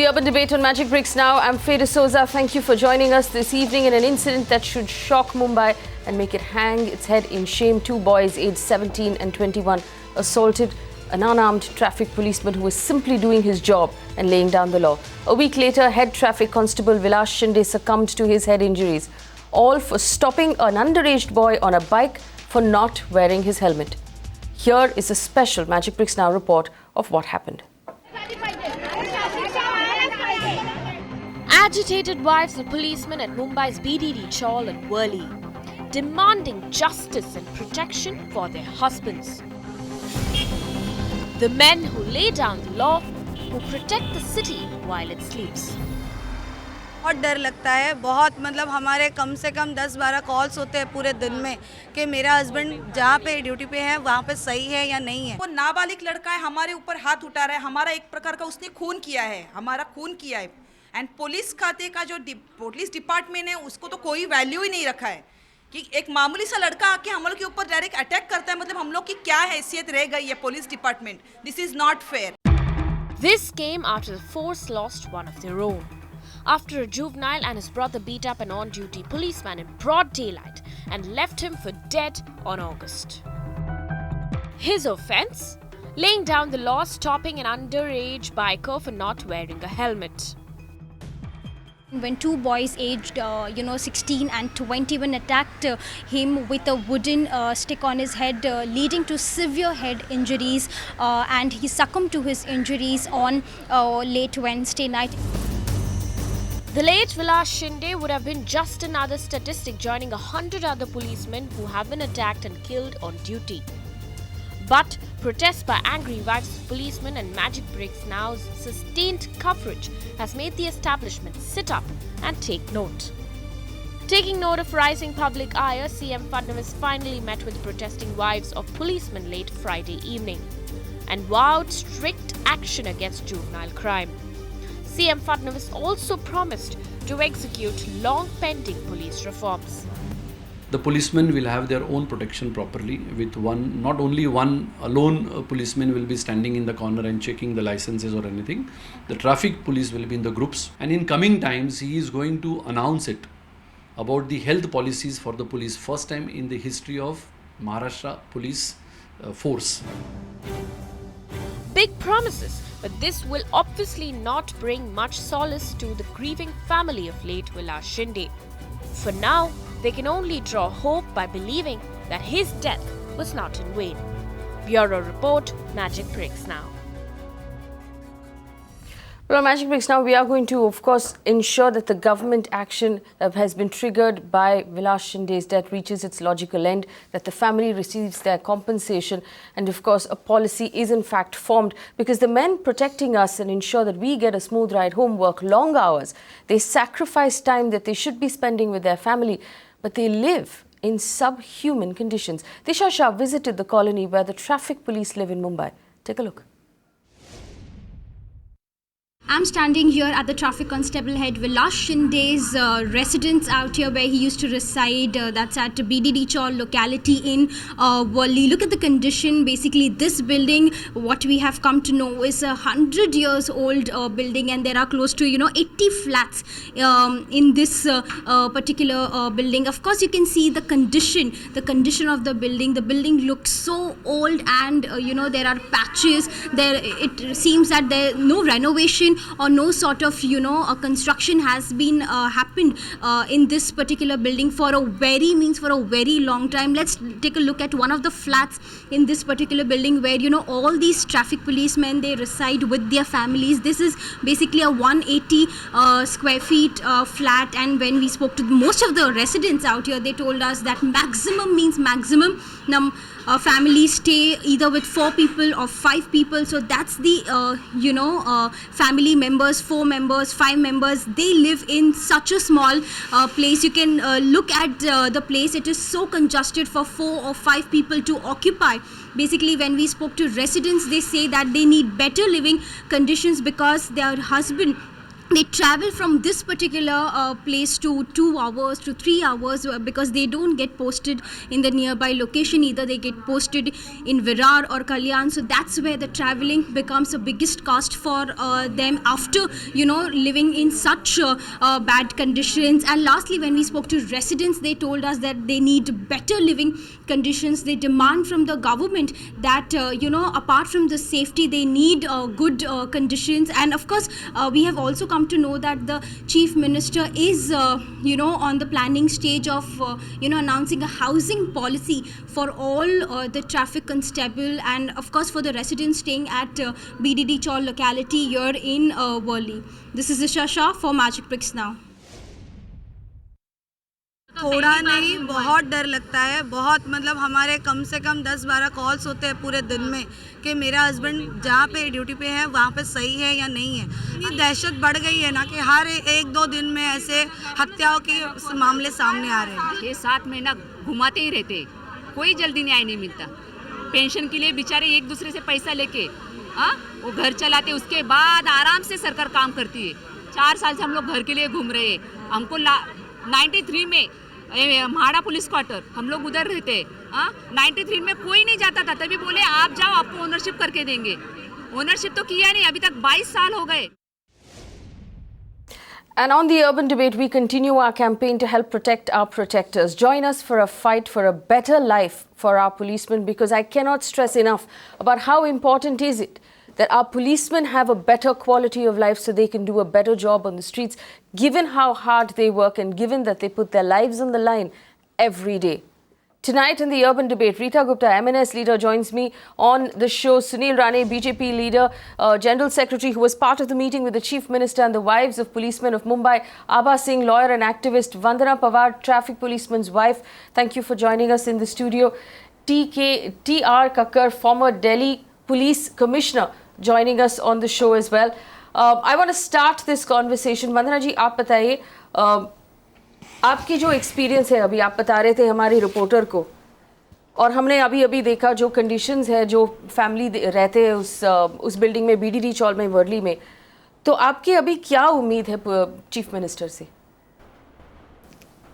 urban debate on Magicbricks Now. I'm Faye D'Souza. Thank you for joining us this evening in an incident that should shock Mumbai and make it hang its head in shame. Two boys aged 17 and 21 assaulted an unarmed traffic policeman who was simply doing his job and laying down the law. A week later, head traffic constable Vilas Shinde succumbed to his head injuries, all for stopping an underage boy on a bike for not wearing his helmet. Here is a special Magicbricks Now report of what happened. Agitated wives of policemen at Mumbai's BDD Chawl and Worli, demanding justice and protection for their husbands. The men who lay down the law, who protect the city while it sleeps. बहुत डर लगता है, बहुत मतलब हमारे कम से कम 10-12 calls होते हैं पूरे दिन में कि मेरा हस्बैंड जहाँ पे ड्यूटी पे है वहाँ पे सही है या नहीं है। वो नाबालिग लड़का है, हमारे ऊपर हाथ उठा रहा है, हमारा एक प्रकार का उसने खून किया है, हमारा खून किया है। एंड पुलिस खाते का जो पुलिस डिपार्टमेंट है उसको तो कोई वैल्यू ही नहीं रखा है कि एक मामूली सा लड़का आके हम लोग के ऊपर डायरेक्ट अटैक करता है। मतलब हम लोग की क्या हैसियत रह गई है police department. This is not fair. This came after the force lost one of their own. After a juvenile and his brother beat up an on-duty policeman in broad daylight and left him for dead on August. His offence? Laying down the law, stopping an underage biker for not wearing a helmet. When two boys aged 16 and 21 attacked him with a wooden stick on his head, leading to severe head injuries, and he succumbed to his injuries on late Wednesday night. The late Vilas Shinde would have been just another statistic joining 100 other policemen who have been attacked and killed on duty. But protests by angry wives of policemen and Magicbricks Now's sustained coverage has made the establishment sit up and take note. Taking note of rising public ire, CM Fadnavis finally met with protesting wives of policemen late Friday evening and vowed strict action against juvenile crime. CM Fadnavis also promised to execute long-pending police reforms. The policemen will have their own protection properly with not only one alone policeman will be standing in the corner and checking the licenses or anything. The traffic police will be in the groups, and in coming times he is going to announce it about the health policies for the police, first time in the history of Maharashtra police force. Big promises, but this will obviously not bring much solace to the grieving family of late Vilas Shinde. For now, they can only draw hope by believing that his death was not in vain. Bureau Report, Magicbricks Now. Well, on Magicbricks Now, we are going to, of course, ensure that the government action that has been triggered by Vilas Shinde's death reaches its logical end, that the family receives their compensation, and, of course, a policy is in fact formed, because the men protecting us and ensure that we get a smooth ride home work long hours. They sacrifice time that they should be spending with their family, but they live in subhuman conditions. Disha Shah visited the colony where the traffic police live in Mumbai. Take a look. I'm standing here at the traffic constable head Vilas Shinde's residence out here where he used to reside. That's at BDD Chawl locality in Worli. Look at the condition. Basically, this building, what we have come to know, is a 100 years old building, and there are close to 80 flats in this particular building. Of course, you can see the condition of the building. The building looks so old, and there are patches. It seems that there no renovation or no sort of construction has been happened in this particular building for a very long time. Let's take a look at one of the flats in this particular building where all these traffic policemen, they reside with their families. This is basically a 180 square feet flat, and when we spoke to most of the residents out here, they told us that maximum means maximum. Families stay either with 4 people or 5 people, so that's the family members, 4 members, 5 members. They live in such a small place. You can look at the place. It is so congested for 4 or 5 people to occupy. Basically, when we spoke to residents, they say that they need better living conditions because their husband they travel from this particular place to 2 hours to 3 hours because they don't get posted in the nearby location. Either they get posted in Virar or Kalyan, so that's where the traveling becomes the biggest cost for them after living in such bad conditions. And lastly, when we spoke to residents, they told us that they need better living conditions. They demand from the government that apart from the safety, they need good conditions. And of course, we have also come to know that the chief minister is on the planning stage of announcing a housing policy for all the traffic constable and of course for the residents staying at BDD Chawl locality here in Worli. This is Isha Shah for Magicbricks Now. थोड़ा नहीं, बहुत डर लगता है, बहुत मतलब हमारे कम से कम 10-12 कॉल्स होते हैं पूरे दिन में कि मेरा हस्बैंड जहाँ पे ड्यूटी पे है वहाँ पे सही है या नहीं है। ये दहशत बढ़ गई है ना कि हर 1-2 दिन में ऐसे हत्याओं के मामले सामने आ रहे हैं। 6-7 महीना घुमाते ही रहते, कोई जल्दी न्याय नहीं मिलता। पेंशन के लिए बेचारे एक दूसरे से पैसा लेके वो घर चलाते, उसके बाद आराम से सरकार काम करती है। 4 साल से हम लोग घर के लिए घूम रहे हैं। हमको 93 में म्हाड़ा पुलिस क्वार्टर हम लोग उधर रहते हैं। 93 में कोई नहीं जाता था, तभी बोले आप जाओ, आपको ओनरशिप करके देंगे। ओनरशिप तो किया नहीं, अभी तक 22 साल हो गए। And on the urban debate, we continue our campaign to help protect our protectors. Join us for a fight for a better life for our policemen, because I cannot stress enough about how important is it that our policemen have a better quality of life so they can do a better job on the streets, given how hard they work and given that they put their lives on the line every day. Tonight in the urban debate, Rita Gupta, MNS leader, joins me on the show. Sunil Rane, BJP leader, General Secretary, who was part of the meeting with the Chief Minister and the wives of policemen of Mumbai. Abha Singh, lawyer and activist. Vandana Pawar, traffic policeman's wife. Thank you for joining us in the studio. T R Kakkar, former Delhi Police Commissioner, joining us on the show as well. I want to start this conversation. Vandana ji, आप बताइए, आपकी जो experience है, अभी आप बता रहे थे हमारी रिपोर्टर को, और हमने अभी देखा जो कंडीशंस है, जो फैमिली रहते हैं उस बिल्डिंग में, बीडीडी चौल में, वर्ली में, तो आपकी अभी क्या उम्मीद है चीफ मिनिस्टर से?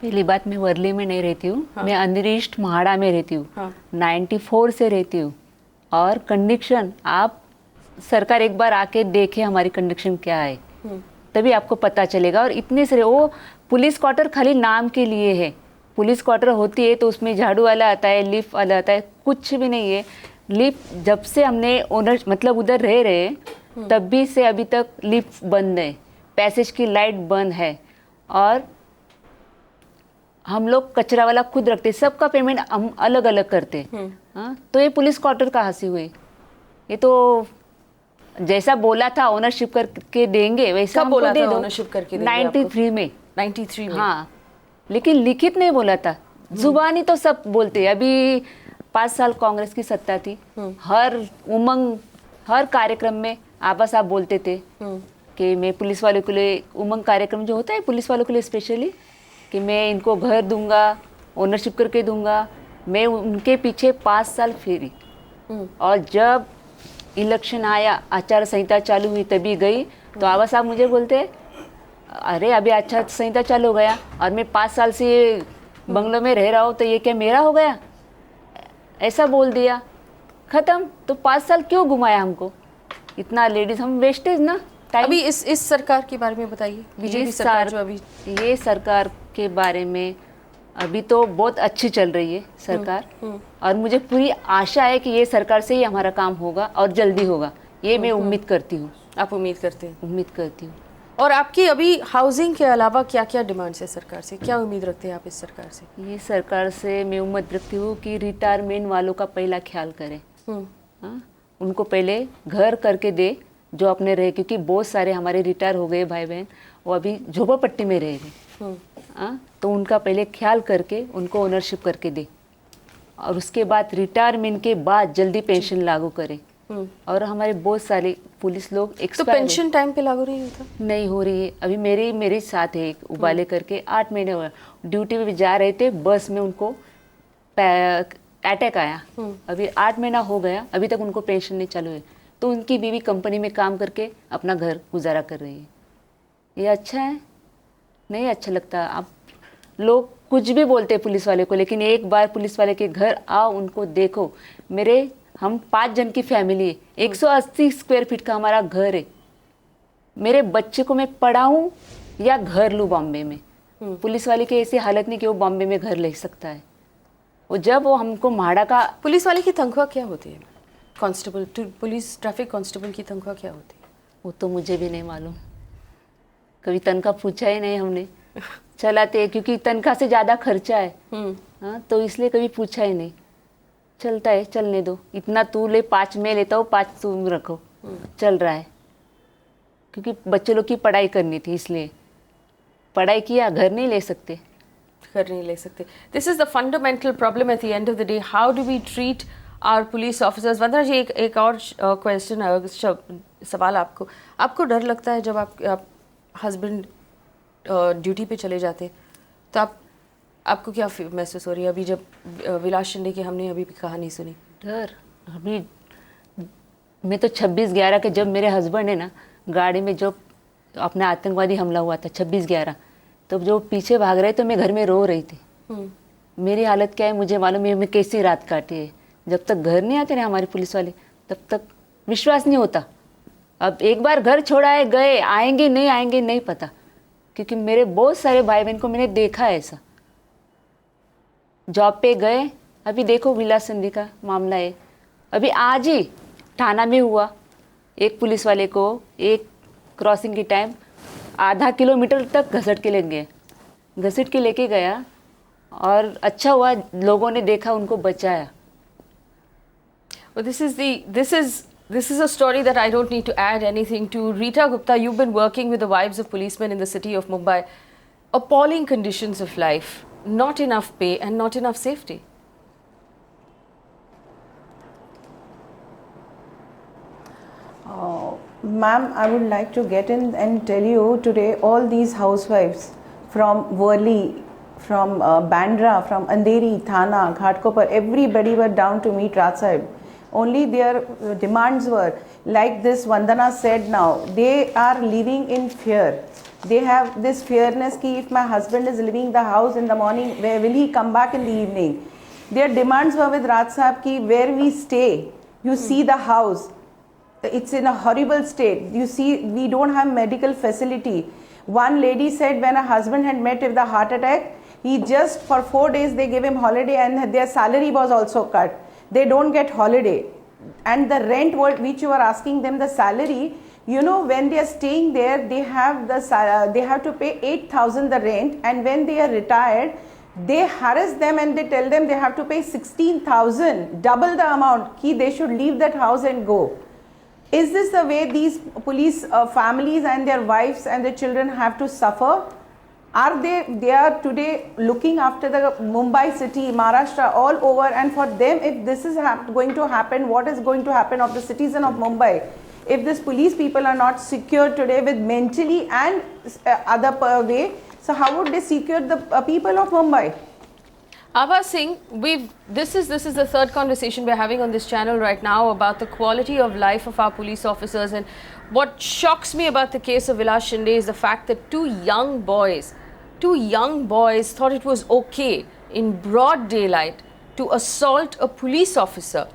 पहली बात, मैं वर्ली में नहीं रहती हूँ। हाँ। मैं अनरिश्ट म्हाड़ा में रहती हूँ। हाँ। 94 से रहती हूँ। और कंडीशन आप सरकार एक बार आके देखे हमारी कंडीशन क्या है, तभी आपको पता चलेगा। और इतने सारे वो पुलिस क्वार्टर खाली नाम के लिए है। पुलिस क्वार्टर होती है तो उसमें झाड़ू वाला आता है, लिफ्ट वाला आता है, कुछ भी नहीं है। लिफ्ट जब से हमने ओनर मतलब उधर रह रहे तब भी से अभी तक लिफ्ट बंद है, पैसेज की लाइट बंद है। और हम लोग कचरा वाला खुद रखते, सबका पेमेंट हम अलग अलग करते। हाँ, तो ये पुलिस क्वार्टर कहाँ से हुए? ये तो जैसा बोला था ओनरशिप करके देंगे वैसा हमको बोला दे था, दो। ओनरशिप करके देंगे 93 में। 93 में, हाँ, लेकिन लिखित नहीं बोला था। जुबानी तो सब बोलते। अभी 5 साल कांग्रेस की सत्ता थी, हर उमंग, हर कार्यक्रम में आबा साहब बोलते थे कि मैं पुलिस वालों के लिए, उमंग कार्यक्रम जो होता है पुलिस वालों के लिए स्पेशली, कि मैं इनको घर दूंगा, ओनरशिप करके दूंगा। मैं उनके पीछे 5 साल फेरी। और जब इलेक्शन आया, आचार संहिता चालू हुई, तभी गई। तो आबा साहब मुझे बोलते, अरे अभी आचार संहिता चालू हो गया और मैं 5 साल से बंगलों में रह रहा हूँ, तो ये क्या मेरा हो गया? ऐसा बोल दिया, ख़त्म। तो 5 साल क्यों घुमाया हमको? इतना लेडीज़ हम वेस्टेज ना टाइम। अभी इस सरकार के बारे में बताइए, बीजेपी सरकार जो अभी, ये सरकार के बारे में अभी तो बहुत अच्छी चल रही है सरकार। और मुझे पूरी आशा है कि ये सरकार से ही हमारा काम होगा और जल्दी होगा, ये मैं उम्मीद करती हूँ। आप उम्मीद करते हैं? उम्मीद करती हूँ। और आपकी अभी हाउसिंग के अलावा क्या क्या डिमांड्स है सरकार से? क्या उम्मीद रखते हैं आप इस सरकार से? ये सरकार से मैं उम्मीद रखती हूँ कि रिटायरमेंट वालों का पहला ख्याल करें। हाँ, उनको पहले घर करके दे जो अपने रहे, क्योंकि बहुत सारे हमारे रिटायर हो गए भाई बहन, वो अभी झोपड़पट्टी में रह गए। तो उनका पहले ख्याल करके उनको ओनरशिप करके दे, और उसके बाद रिटायरमेंट के बाद जल्दी पेंशन लागू करें। और हमारे बहुत सारे पुलिस लोग तो पेंशन टाइम पे लागू नहीं होता? नहीं हो रही है। अभी मेरे साथ है एक उबाले करके, 8 महीने हुए ड्यूटी पे जा रहे थे, बस में उनको अटैक आया। अभी 8 महीना हो गया, अभी तक उनको पेंशन नहीं चालू है। तो उनकी बीवी कंपनी में काम करके अपना घर गुजारा कर रही है। ये अच्छा है? नहीं अच्छा लगता। आप लोग कुछ भी बोलते हैं पुलिस वाले को, लेकिन एक बार पुलिस वाले के घर आओ, उनको देखो। हम 5 जन की फैमिली है, 180 स्क्वायर फीट का हमारा घर है। मेरे बच्चे को मैं पढ़ाऊँ या घर लूँ बॉम्बे में? पुलिस वाले की ऐसी हालत नहीं कि वो बॉम्बे में घर ले सकता है। वो हमको म्हाडा का पुलिस वाले की तनख्वाह क्या होती है? कांस्टेबल, पुलिस ट्रैफिक कांस्टेबल की तनख्वाह क्या होती है? वो तो मुझे भी नहीं मालूम, कभी तनख्वाह पूछा ही नहीं हमने। चलाते हैं क्योंकि तनख्वाह से ज़्यादा खर्चा है, हाँ, तो इसलिए कभी पूछा ही नहीं। चलता है, चलने दो। इतना तू ले, 5 मैं लेता हूँ, 5 तुम रखो, चल रहा है। क्योंकि बच्चे लोग की पढ़ाई करनी थी, इसलिए पढ़ाई किया, घर नहीं ले सकते। घर नहीं ले सकते। This is the fundamental problem at the end of the day. How do we treat our police officers? Vandana ji, एक और क्वेश्चन, सवाल आपको डर लगता है जब आप हस्बैंड ड्यूटी पे चले जाते, तो आपको क्या महसूस हो रही है अभी जब विलास शिंदे की हमने अभी कहानी सुनी? डर अभी मैं तो 26/11 के, जब मेरे हस्बैंड है ना गाड़ी में, जो अपना आतंकवादी हमला हुआ था 26/11, तो जो पीछे भाग रहे, तो मैं घर में रो रही थी। मेरी हालत क्या है मुझे मालूम है, मैं कैसी रात काटी है। जब तक घर नहीं आते ना हमारे पुलिस वाले, तब तक विश्वास नहीं होता। अब एक बार घर छोड़ाए गए, आएंगे नहीं आएंगे नहीं पता, क्योंकि मेरे बहुत सारे भाई बहन को मैंने देखा है ऐसा। जॉब पे गए, अभी देखो विलास शिंदे का मामला है, अभी आज ही थाना में हुआ। एक पुलिस वाले को एक क्रॉसिंग के टाइम आधा किलोमीटर तक घसीट के लेके गया, और अच्छा हुआ लोगों ने देखा, उनको बचाया। Well, this is a story that I don't need to add anything to. Rita Gupta, you've been working with the wives of policemen in the city of Mumbai. Appalling conditions of life, not enough pay and not enough safety. Ma'am, I would like to get in and tell you today, all these housewives from Worli, from Bandra, from Andheri, Thana, Ghatkopar, everybody were down to meet Raj Sahib. Only their demands were, like this Vandana said now, they are living in fear. They have this fearness ki if my husband is leaving the house in the morning, where will he come back in the evening? Their demands were with Raj Sahib ki where we stay, you see the house, it's in a horrible state. You see, we don't have medical facility. One lady said when her husband had met with a heart attack, he just for 4 days they gave him holiday, and their salary was also cut. They don't get holiday. And the rent which you are asking them, the salary, you know, when they are staying there, they have to pay 8,000 the rent, and when they are retired, they harass them and they tell them they have to pay 16,000, double the amount, ki they should leave that house and go. Is this the way these police families and their wives and their children have to suffer? Are they are today looking after the Mumbai city, Maharashtra, all over, and for them, if this is going to happen, what is going to happen of the citizen of Mumbai? If these police people are not secure today with mentally and other way, so how would they secure the people of Mumbai? Abha Singh, this is the third conversation we're having on this channel right now about the quality of life of our police officers, and what shocks me about the case of Vilas Shinde is the fact that two young boys thought it was okay in broad daylight to assault a police officer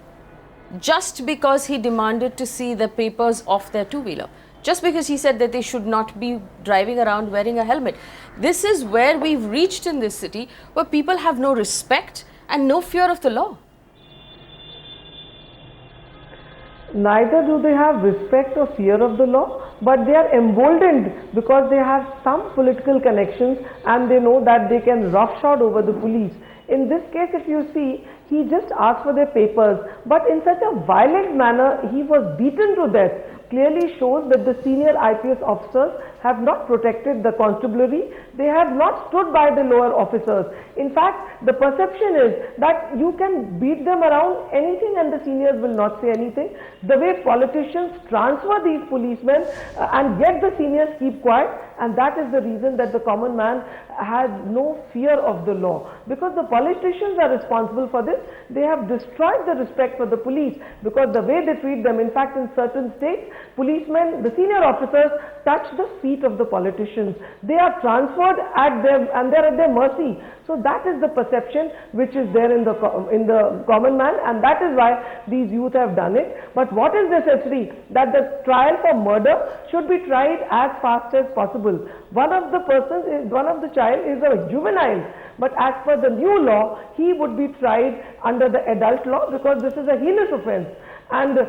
just because he demanded to see the papers of their two-wheeler. Just because he said that they should not be driving around wearing a helmet. This is where we've reached in this city, where people have no respect and no fear of the law. Neither do they have respect or fear of the law, but they are emboldened because they have some political connections and they know that they can roughshod over the police. In this case, if you see, he just asked for their papers, but in such a violent manner, he was beaten to death. Clearly shows that the senior IPS officers have not protected the constabulary. They have not stood by the lower officers. In fact, the perception is that you can beat them around anything and the seniors will not say anything. The way politicians transfer these policemen and get the seniors keep quiet, and that is the reason that the common man has no fear of the law, because the politicians are responsible for this. They have destroyed the respect for the police because the way they treat them. In fact, in certain states, policemen, the senior officers touch the feet of the politicians. They are transferred at their, and they're at their mercy. So that is the perception which is there in the common man, and that is why these youth have done it. But what is necessary? That the trial for murder should be tried as fast as possible. One of the child is a juvenile, but as per the new law, he would be tried under the adult law because this is a heinous offence. And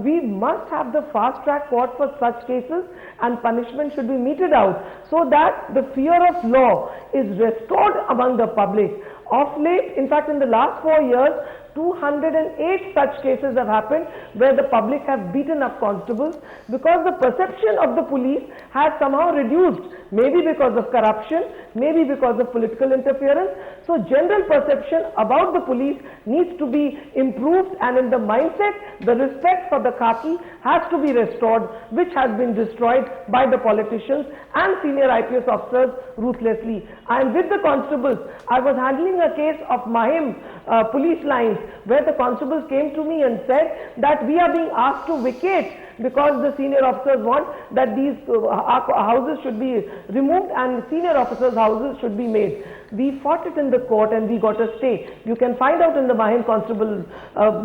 we must have the fast track court for such cases, and punishment should be meted out so that the fear of law is restored among the public. Of late, in fact in the last 4 years, 208 such cases have happened where the public have beaten up constables because the perception of the police has somehow reduced, maybe because of corruption, maybe because of political interference. So general perception about the police needs to be improved, and in the mindset, the respect for the khaki has to be restored, which has been destroyed by the politicians and senior IPS officers ruthlessly. I am with the constables. I was handling a case of Mahim police lines where the constables came to me and said that we are being asked to vacate because the senior officers want that these houses should be removed and senior officers' houses should be made. We fought it in the court and we got a stay. You can find out in the Mahim Constable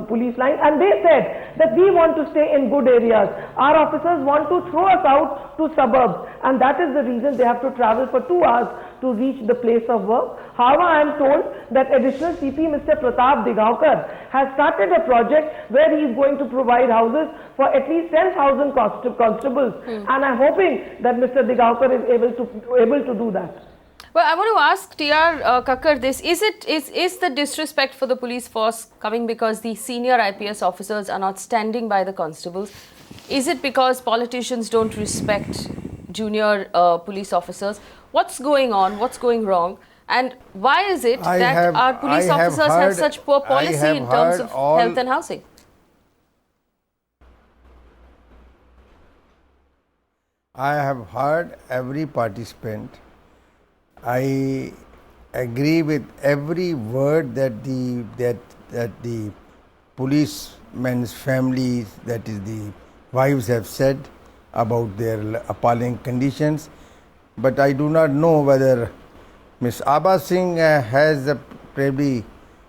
police line, and they said that we want to stay in good areas. Our officers want to throw us out to suburbs, and that is the reason they have to travel for 2 hours to reach the place of work. However, I am told that additional CP Mr. Pratap Digaokar has started a project where he is going to provide houses for at least 10,000 constables, and I am hoping that Mr. Digaokar is able to do that. Well, I want to ask T R Kakkar this: is the disrespect for the police force coming because the senior IPS officers are not standing by the constables? Is it because politicians don't respect junior police officers? What's going on? What's going wrong? And why is it that our police officers have such poor policy in terms of health and housing? I have heard every participant. I agree with every word that the policemen's families, that is the wives, have said about their appalling conditions. But I do not know whether Ms. Abha Singh has probably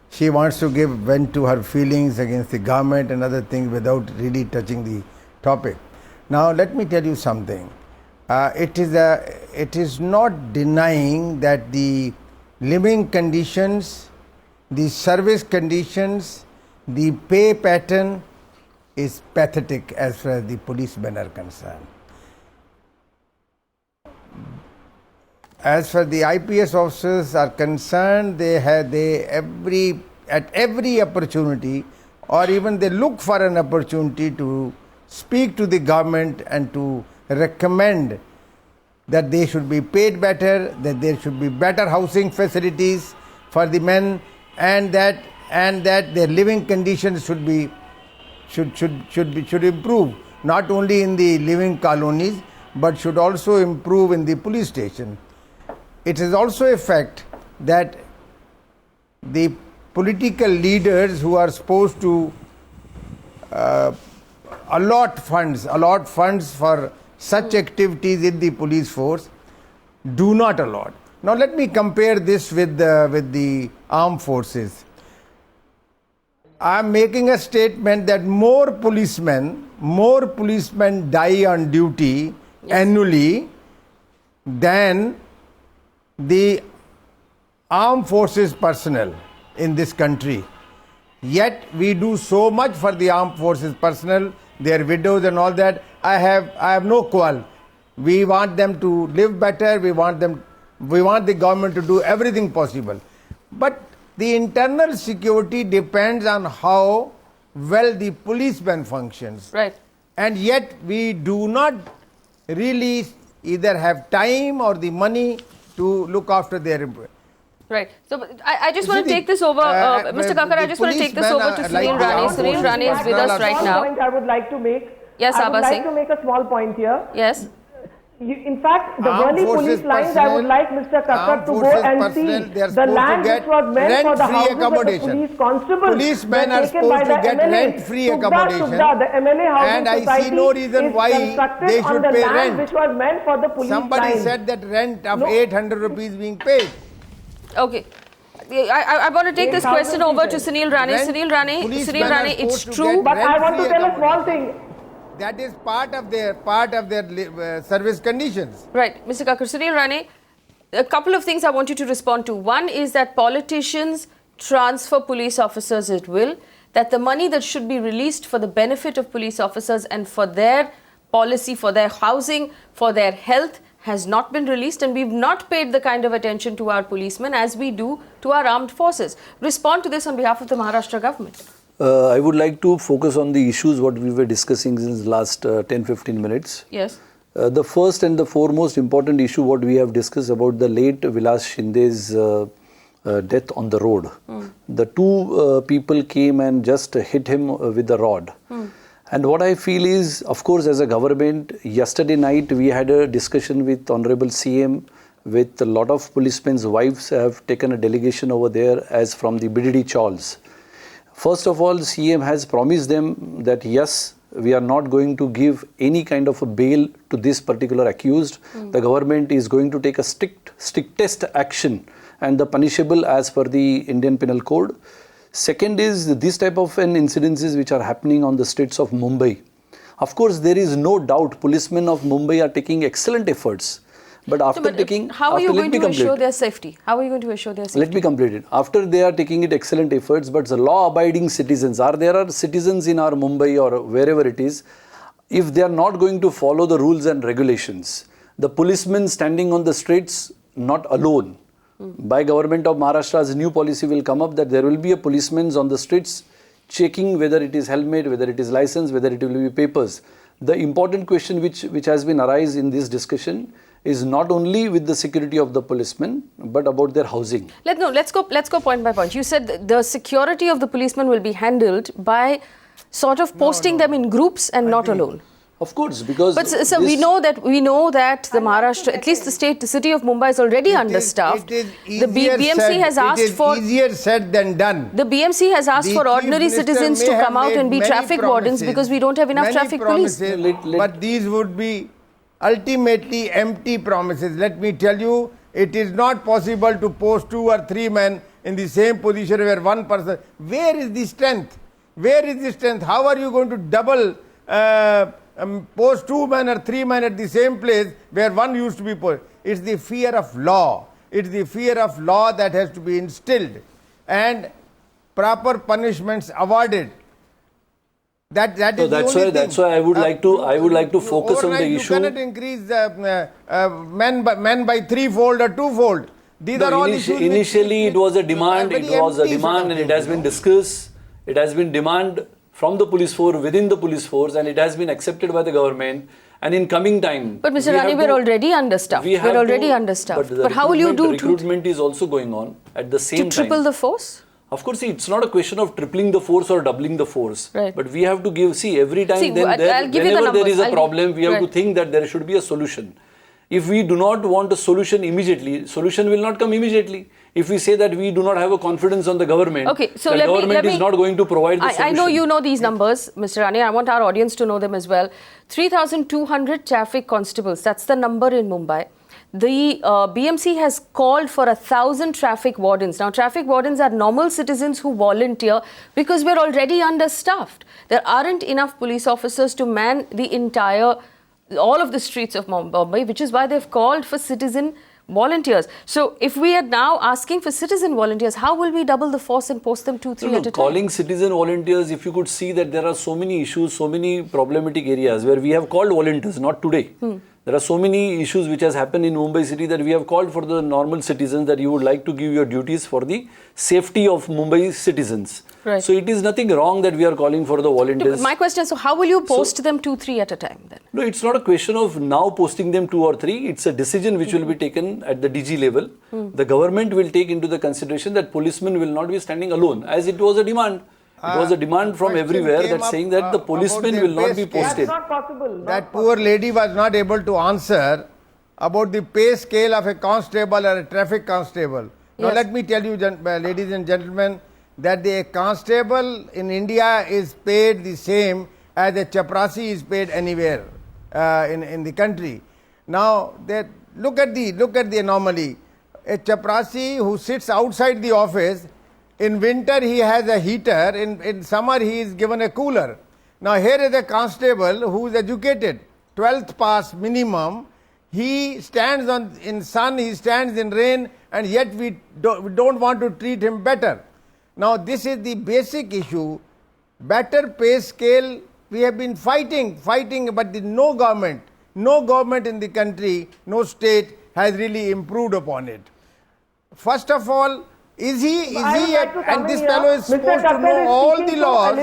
she wants to give vent to her feelings against the government and other things without really touching the topic. Now let me tell you something. It is not denying that the living conditions, the service conditions, the pay pattern is pathetic as far as the policemen are concerned. As far as the IPS officers are concerned, at every opportunity, or even they look for an opportunity to speak to the government and to recommend that they should be paid better, that there should be better housing facilities for the men, and that their living conditions should improve, not only in the living colonies but should also improve in the police station. It is also a fact that the political leaders who are supposed to allot funds for such activities in the police force do not allot. Now let me compare this with the armed forces. I am making a statement that more policemen die on duty annually than the armed forces personnel in this country. Yet we do so much for the armed forces personnel, their widows and all that. I have no quarrel. We want them to live better. We want the government to do everything possible. But the internal security depends on how well the policeman functions. Right. And yet we do not really either have time or the money to look after their. Right. So I just want to take this over, Mr. Kakkar. I just want to take this over to Sunil Rane. Sunil Rane is with us right now. I would like to make. Yes, Abha Singh. I would like to make a small point here. Yes. In fact, the Armed Worli forces police lines, I would personnel- like Mr. Kakkar armed to go forces and personnel, see they are the supposed to land get which was meant for the rent-free houses of the accommodation. police constables. Policemen were are taken supposed by to the get MLA. rent-free accommodation. The MLA housing And I see society no reason is why constructed they on should the pay land rent. which was meant for the police Somebody lines. said that rent of No. 800 rupees being paid. Okay. I want to take this 8,000 question over to rupees. Sunil Rane. Rent- Sunil Rane, policemen Sunil are Rane, it's supposed to true. get But I want to rent-free tell a small accommodation. thing. That is part of their service conditions. Right, Mr. Kakkar. Sunil Rane, a couple of things I want you to respond to. One is that politicians transfer police officers at will, that the money that should be released for the benefit of police officers and for their policy, for their housing, for their health has not been released, and we've not paid the kind of attention to our policemen as we do to our armed forces. Respond to this on behalf of the Maharashtra government. I would like to focus on the issues what we were discussing since last 10-15 minutes. Yes. The first and the foremost important issue what we have discussed about the late Vilas Shinde's death on the road. The two people came and just hit him with a rod. And what I feel is, of course, as a government, yesterday night we had a discussion with Honorable CM, with a lot of policemen's wives have taken a delegation over there as from the BDD Chawls. First of all, CM has promised them that yes, we are not going to give any kind of a bail to this particular accused. The government is going to take a strictest action and the punishable as per the Indian Penal Code. Second is this type of incidences which are happening on the streets of Mumbai. Of course, there is no doubt policemen of Mumbai are taking excellent efforts. But after taking... How are you going to assure their safety? How are you going to assure their safety? Let me complete it. After they are taking it excellent efforts, but the law-abiding citizens, there are citizens in our Mumbai or wherever it is, if they are not going to follow the rules and regulations, the policemen standing on the streets, not alone, by government of Maharashtra's new policy will come up that there will be a policeman on the streets checking whether it is helmet, whether it is license, whether it will be papers. The important question which has been arise in this discussion is not only with the security of the policemen, but about their housing. Let's go point by point. You said the security of the policemen will be handled by sort of posting them in groups and not alone. Of course, because... But so we know that the Maharashtra, at least the city of Mumbai is already understaffed. The BMC has asked for... It is easier said than done. The BMC has asked for ordinary citizens to come out and be traffic wardens because we don't have enough traffic police. But these would be ultimately empty promises. Let me tell you, it is not possible to post 2 or 3 men in the same position where one person... Where is the strength? Where is the strength? How are you going to double... post 2 men or 3 men at the same place where one used to be posted? It's the fear of law. It's the fear of law that has to be instilled and proper punishments awarded. That's why I would like to focus on the issue. You cannot increase men by 3-fold or 2-fold. These are all issues. Initially, it was a demand. And it has been discussed. It has been demand from the police force, within the police force, and it has been accepted by the government. And in coming time... But Mr. Rane, we're already understaffed. We're already understaffed. But how will you do... Recruitment is also going on at the same time. To triple the force? Of course, see, it's not a question of tripling the force or doubling the force. Right. But we have to give... See, every time whenever there is a problem, we have to think that there should be a solution. If we do not want a solution immediately, solution will not come immediately. If we say that we do not have a confidence on the government, the government is not going to provide the solution. I know you know these numbers, Mr. Rane. I want our audience to know them as well. 3,200 traffic constables, that's the number in Mumbai. The BMC has called for 1,000 traffic wardens. Now, traffic wardens are normal citizens who volunteer because we're already understaffed. There aren't enough police officers to man all of the streets of Mumbai, which is why they've called for citizen volunteers. So, if we are now asking for citizen volunteers, how will we double the force and post them 2-3 at a time? Calling citizen volunteers, if you could see that there are so many issues, so many problematic areas where we have called volunteers, not today. There are so many issues which has happened in Mumbai city that we have called for the normal citizens that you would like to give your duties for the safety of Mumbai citizens. Right. So it is nothing wrong that we are calling for the volunteers. My question is, so how will you post them 2-3 at a time then? No, it's not a question of now posting them 2 or 3. It's a decision which will be taken at the DG level. The government will take into the consideration that policemen will not be standing alone, as it was a demand. It was a demand from everywhere that saying that the policemen will not be posted. That's not possible. That poor lady was not able to answer about the pay scale of a constable or a traffic constable. Now Yes. let me tell you, ladies and gentlemen, that the constable in India is paid the same as a chaprasi is paid anywhere in the country. Now look at the anomaly. A chaprasi who sits outside the office, in winter he has a heater, in summer he is given a cooler. Now here is a constable who is educated, 12th pass minimum. He stands in sun, he stands in rain, and yet we don't want to treat him better. Now this is the basic issue. Better pay scale, we have been fighting, but no government in the country, no state has really improved upon it. First of all, is he and this fellow is supposed to know all the laws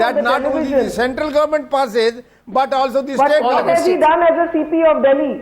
that not only the central government passes, but also the state What government. has he done as a CP of Delhi?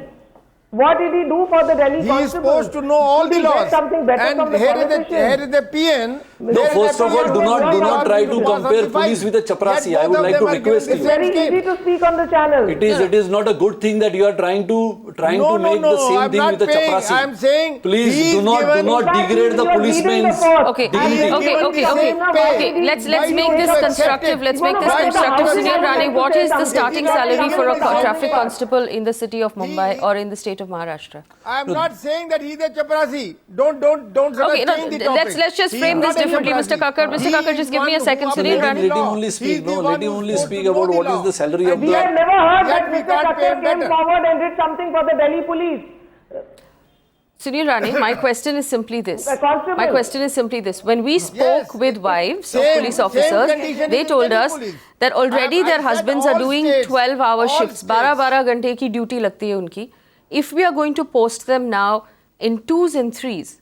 What did he do for the Delhi He is supposed to know all the laws. Something better And from the here is politicians. the PN. No, first of all, do not try to compare police with a chaprasi. I would like to request It's you. very easy to speak on the channel. It is not a good thing that you are trying to make the same I'm thing not with the paying. chaprasi. I'm saying Please he do is not given- degrade the policeman's Okay, dignity. okay. Let's make this constructive. Let's make this constructive. Sunil Rane, what is the starting salary for a traffic constable in the city of Mumbai or in the state of Maharashtra? I am not saying that he is a chaprasi. Don't change the topic. Let's just He frame is this not a differently, Mr. chaprasi. Kakkar. Mr. He Kakkar, is just give me a one second. who Sunil upholds Rane. the Let him law. only He speak. is the No, one let him who only is supposed speak to about know what the is the law. salary of And We have the. never heard that Yet we Mr. can't pay Kakkar him came better. forward and did something for the Delhi police. Sunil Rane, my question is simply this. A constable. My question is simply this. When we spoke Yes, with wives of same- police same officers, condition they is in told Delhi us police. that already I their said husbands are all doing states, 12-hour all shifts. states. 12 घंटे की duty लगती है उनकी. If we are going to post them now in 2s and 3s,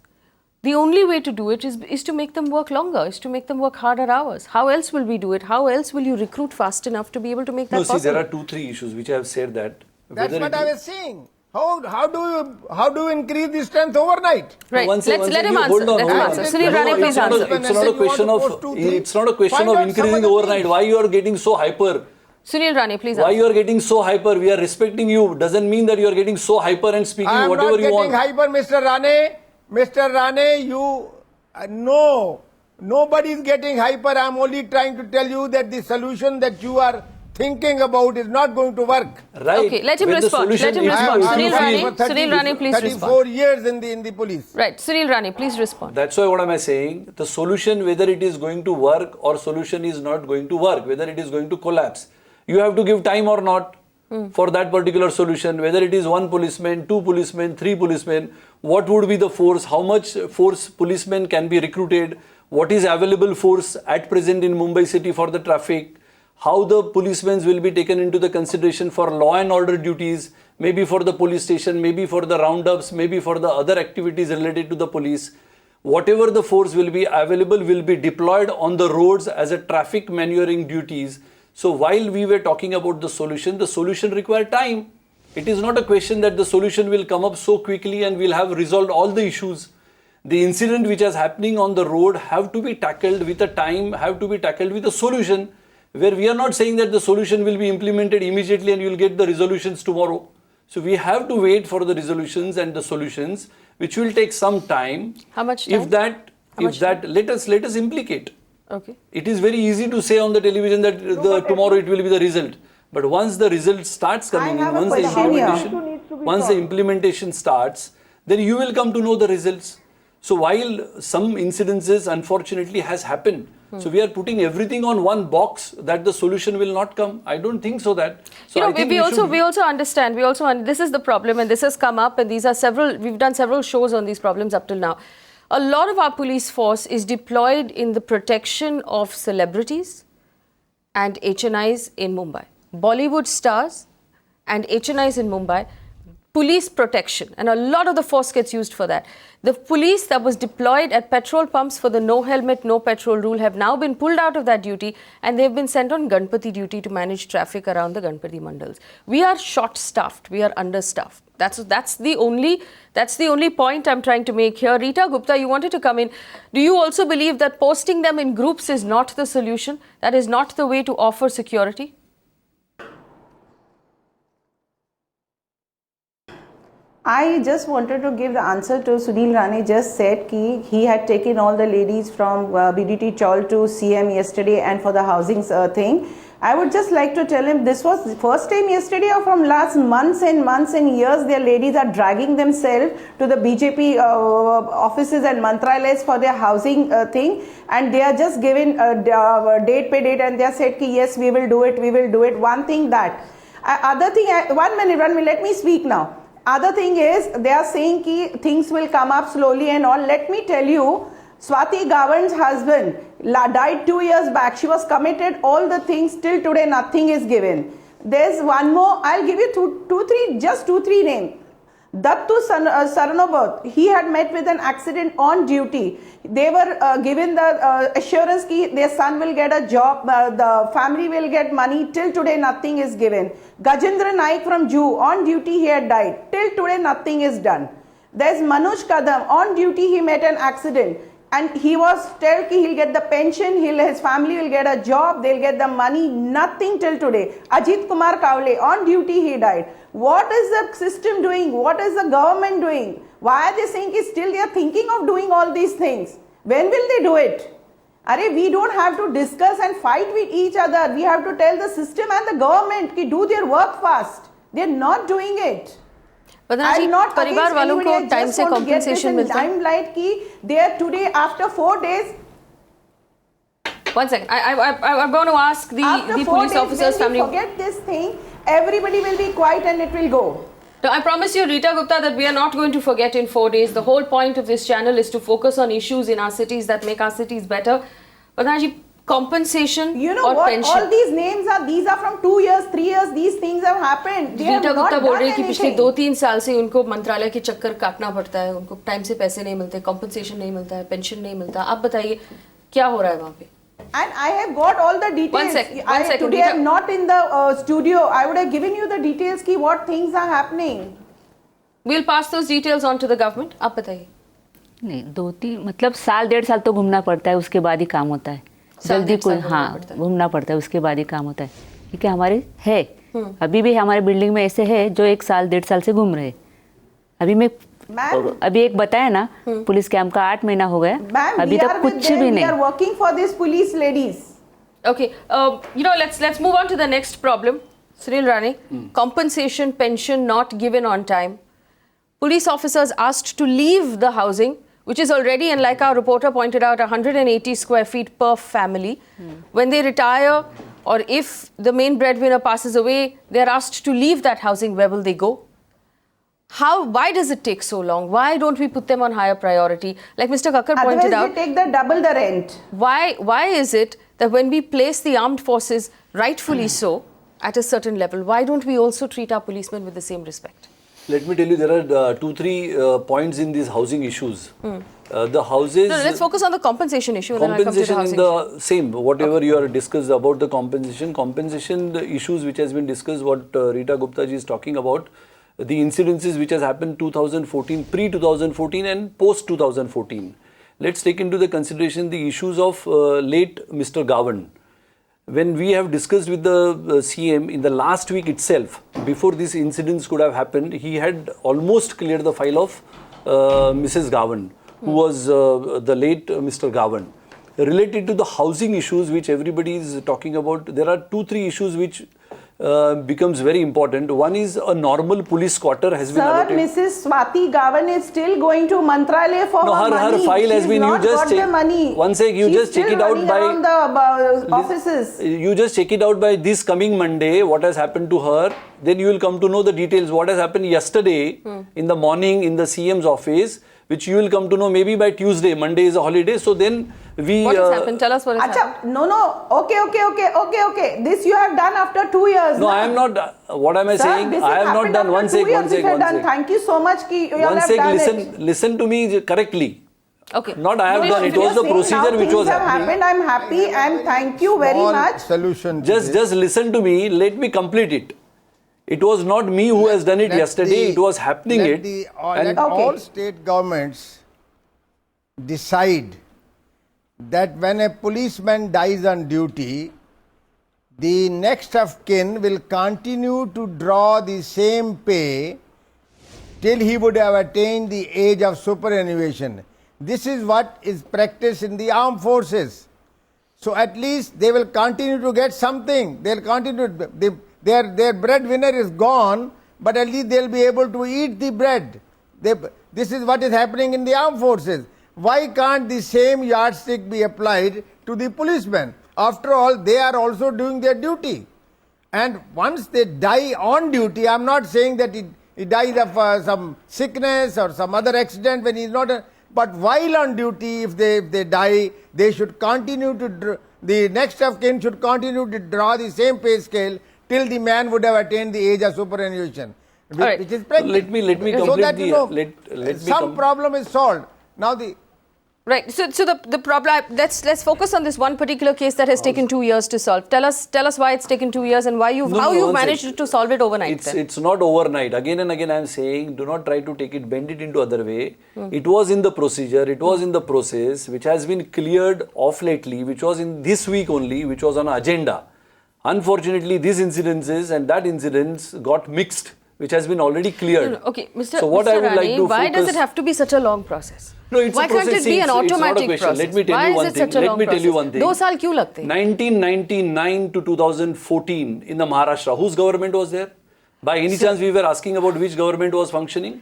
the only way to do it is to make them work longer, is to make them work harder hours. How else will we do it? How else will you recruit fast enough to be able to make that No, see, possible? there are 2-3 issues which I have said that. That's whether what it I is- was saying. How do you increase the strength overnight? Right. Once Let him you- answer. hold on, Let him hold on. answer. No, Sunil no, Rane, it's please not a- answer. It's not a question of. It's not a question Find of out some increasing other overnight. things. Why you are getting so hyper? Sunil Rane, please Why answer. you are getting so hyper? We are respecting you. Doesn't mean that you are getting so hyper and speaking I am whatever not you getting want. hyper, Mr. Rane. Mr. Rane, you no. Nobody is getting hyper. I am only trying to tell you that the solution that you are thinking about is not going to work. Right. Okay, let him When the respond. solution- Let him if you- respond. if you Sunil feel- Rane, for 30, Sunil Rane, please 34 respond. years in the police. Right, Sunil Rane, please respond. That's why what am I saying? The solution, whether it is going to work or solution is not going to work, whether it is going to collapse, you have to give time or not for that particular solution. Whether it is 1 policeman, 2 policemen, 3 policemen, what would be the force? How much force policemen can be recruited? What is available force at present in Mumbai city for the traffic? How the policemen will be taken into the consideration for law and order duties, maybe for the police station, maybe for the roundups, maybe for the other activities related to the police. Whatever the force will be available will be deployed on the roads as a traffic manuring duties. So while we were talking about the solution required time. It is not a question that the solution will come up so quickly and we'll have resolved all the issues. The incident which is happening on the road have to be tackled with a time, have to be tackled with a solution, where we are not saying that the solution will be implemented immediately and you will get the resolutions tomorrow. So we have to wait for the resolutions and the solutions, which will take some time. How much time? Let us implicate. Okay. It is very easy to say on the television that tomorrow it will be the result. But once the result starts coming in, once the implementation starts, then you will come to know the results. So while some incidences unfortunately has happened, so we are putting everything on one box that the solution will not come. I don't think so that. So I think we also understand. This is the problem, and this has come up, and we've done several shows on these problems up till now. A lot of our police force is deployed in the protection of celebrities and HNIs in Mumbai. Bollywood stars and HNIs in Mumbai, police protection, and a lot of the force gets used for that. The police that was deployed at petrol pumps for the no helmet, no petrol rule have now been pulled out of that duty, and they've been sent on Ganpati duty to manage traffic around the Ganpati mandals. We are short-staffed, we are understaffed. That's the only point I'm trying to make here. Rita Gupta, you wanted to come in. Do you also believe that posting them in groups is not the solution? That is not the way to offer security? I just wanted to give the answer to Sunil Rane just said ki he had taken all the ladies from BDT Chawl to CM yesterday and for the housing thing. I would just like to tell him this was the first time yesterday or from last months and years their ladies are dragging themselves to the BJP offices and mantralayas for their housing thing, and they are just given date pay date and they are said ki yes we will do it. One thing that other thing, 1 minute, let me speak now. Other thing is they are saying ki things will come up slowly and all. Let me tell you, Swati Gavan's husband died 2 years back. She was committed all the things till today nothing is given. There's one more. I'll give you two, three names. Dattu Saranobot, he had met with an accident on duty. They were given the assurance that their son will get a job, the family will get money. Till today nothing is given. Gajendra Naik from Jew, on duty he had died. Till today nothing is done. There's Manoj Kadam, on duty he met an accident. And he was told he'll get the pension, his family will get a job, they'll get the money, nothing till today. Ajit Kumar Kavle, on duty he died. What is the system doing? What is the government doing? Why are they saying still they are thinking of doing all these things? When will they do it? We don't have to discuss and fight with each other. We have to tell the system and the government to do their work fast. They're not doing it. I'm not परिवार वालों को time से compensation मिलता है. Limelight ki they are today after 4 days. 1 second. I'm going to ask the police officers family. Forget this thing. Everybody will be quiet and it will go. So I promise you, Rita Gupta, that we are not going to forget in 4 days. The whole point of this channel is to focus on issues in our cities that make our cities better. Vandana, compensation you know or what pension. All these names are, these are from 2 years, 3 years, these things have happened. Rita Gupta बोल रही है कि पिछले 2-3 साल से उनको मंत्रालय के चक्कर काटना पड़ता है, उनको टाइम से पैसे नहीं मिलते, compensation नहीं मिलता है, pension नहीं मिलता. आप बताइए क्या हो रहा है वहाँ पे? And I have got all the details. One second. Today I'm not in the studio. I would have given you the details ki what things are happening. We'll pass those details on to the government. आप बताइए. नहीं 2-3 मतलब साल 1.5 साल तो घूमना पड़ता है, उसके बाद ही काम होता है. जल्दी कोई घूमना पड़ता है, उसके बाद ही काम होता है. क्योंकि हमारे है अभी भी हमारे बिल्डिंग में ऐसे है जो 1 साल 1.5 साल से घूम रहे. अभी एक बताया ना पुलिस कैंप का 8 महीना हो गया, अभी तक कुछ भी नहीं. We are working for these police ladies. Okay, let's move on to the next problem. Sunil Rane, compensation, pension not given on time. Police officers asked to leave the housing, which is already, and like our reporter pointed out, 180 square feet per family. When they retire, or if the main breadwinner passes away, they're asked to leave that housing. Where will they go? Why does it take so long? Why don't we put them on higher priority? Like Mr. Kakkar pointed out, they take double the rent. Why is it that when we place the armed forces, rightfully so, at a certain level, why don't we also treat our policemen with the same respect? Let me tell you, there are 2-3 points in these housing issues. The houses... No, let's focus on the compensation issue. Compensation in the same, whatever you are discussed about the compensation the issues which has been discussed, what Rita Gupta ji is talking about, the incidences which has happened 2014, pre-2014 and post-2014. Let's take into the consideration the issues of late Mr. Gavan. When we have discussed with the CM in the last week itself, before these incidents could have happened, he had almost cleared the file of Mrs. Gavan, who was the late Mr. Gavan. Related to the housing issues which everybody is talking about, there are 2-3 issues which becomes very important. One is a normal police quarter has been allocated. Sir, Mrs. Swati Gavan is still going to Mantralaya for her money. Her file has been, you just check, one sec, you just check it out by the offices. You just check it out by this coming Monday, what has happened to her. Then you will come to know the details, what has happened yesterday in the morning in the CM's office, which you will come to know maybe by Tuesday. Monday is a holiday, so then we... What has happened? Tell us what has happened. No. Okay. This you have done after 2 years. No, I am not... What am I saying? I have not done. One sec. Thank you so much. Listen to me correctly. Okay. Not I have done. It was the procedure which was happening. I am happy and thank you very much. Solution. Just listen to me. Let me complete it. It was not me who has done it yesterday. It was happening Let all state governments decide that when a policeman dies on duty, the next of kin will continue to draw the same pay till he would have attained the age of superannuation. This is what is practiced in the armed forces. So at least they will continue to get something. They'll continue. Their breadwinner is gone, but at least they'll be able to eat the bread. This is what is happening in the armed forces. Why can't the same yardstick be applied to the policemen? After all, they are also doing their duty. And once they die on duty, I'm not saying that he dies of some sickness or some other accident when he's not, but while on duty, if they die, they should continue to, the next of kin should continue to draw the same pay scale till the man would have attained the age of superannuation. Which is practical. Let me complete so that some problem is solved. Now Right. So the problem. Let's focus on this one particular case that has taken 2 years to solve. Tell us why it's taken 2 years and why how you managed to solve it overnight. It's not overnight. Again and again, I'm saying, do not try to bend it into other way. It was in the procedure. It was in the process, which has been cleared off lately, which was in this week only, which was on agenda. Unfortunately, these incidences and that incidents got mixed, which has been already cleared. No. Okay, Mr. So what I would Rane, like to why does it have to be such a long process? No, it's why a process. Can't it be an automatic process? Let me tell you one thing. Let me tell you one thing. 2 साल क्यों लगते हैं? 1999 to 2014 in the Maharashtra, whose government was there? By any chance we were asking about which government was functioning?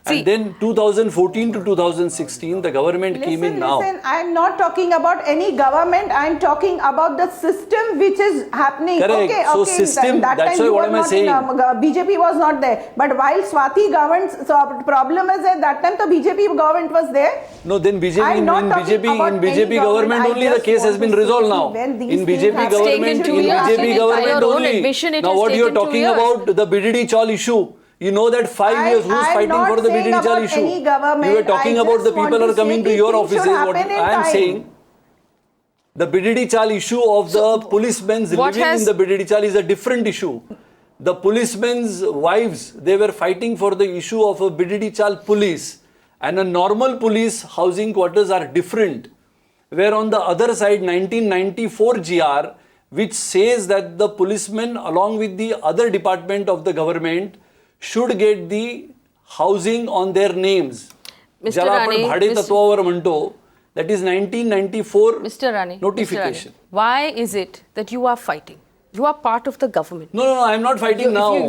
And then 2014 to 2016, the government came in now. Listen, I am not talking about any government. I am talking about the system which is happening. Correct. Okay, so system, that that's time why you what were am I not saying? BJP was not there. But while Swati governed, so problem is that time the BJP government was there. No, then BJP in BJP government only the case has been resolved now. In BJP government only. Now what you are talking about, the BDD Chaul issue. You know that 5 years, who's fighting for the BDD Chaul issue? You were talking about the people are coming to your offices. What I am saying, the BDD Chaul issue of the policemen's living in the BDD Chaul is a different issue. The policemen's wives, they were fighting for the issue of a BDD Chaul police. And a normal police housing quarters are different. Where on the other side, 1994 GR, which says that the policemen along with the other department of the government should get the housing on their names. Mr. Rane, that is 1994 Mr. Rane, notification. Mr. Rane, why is it that you are fighting? You are part of the government. No, I'm not fighting now.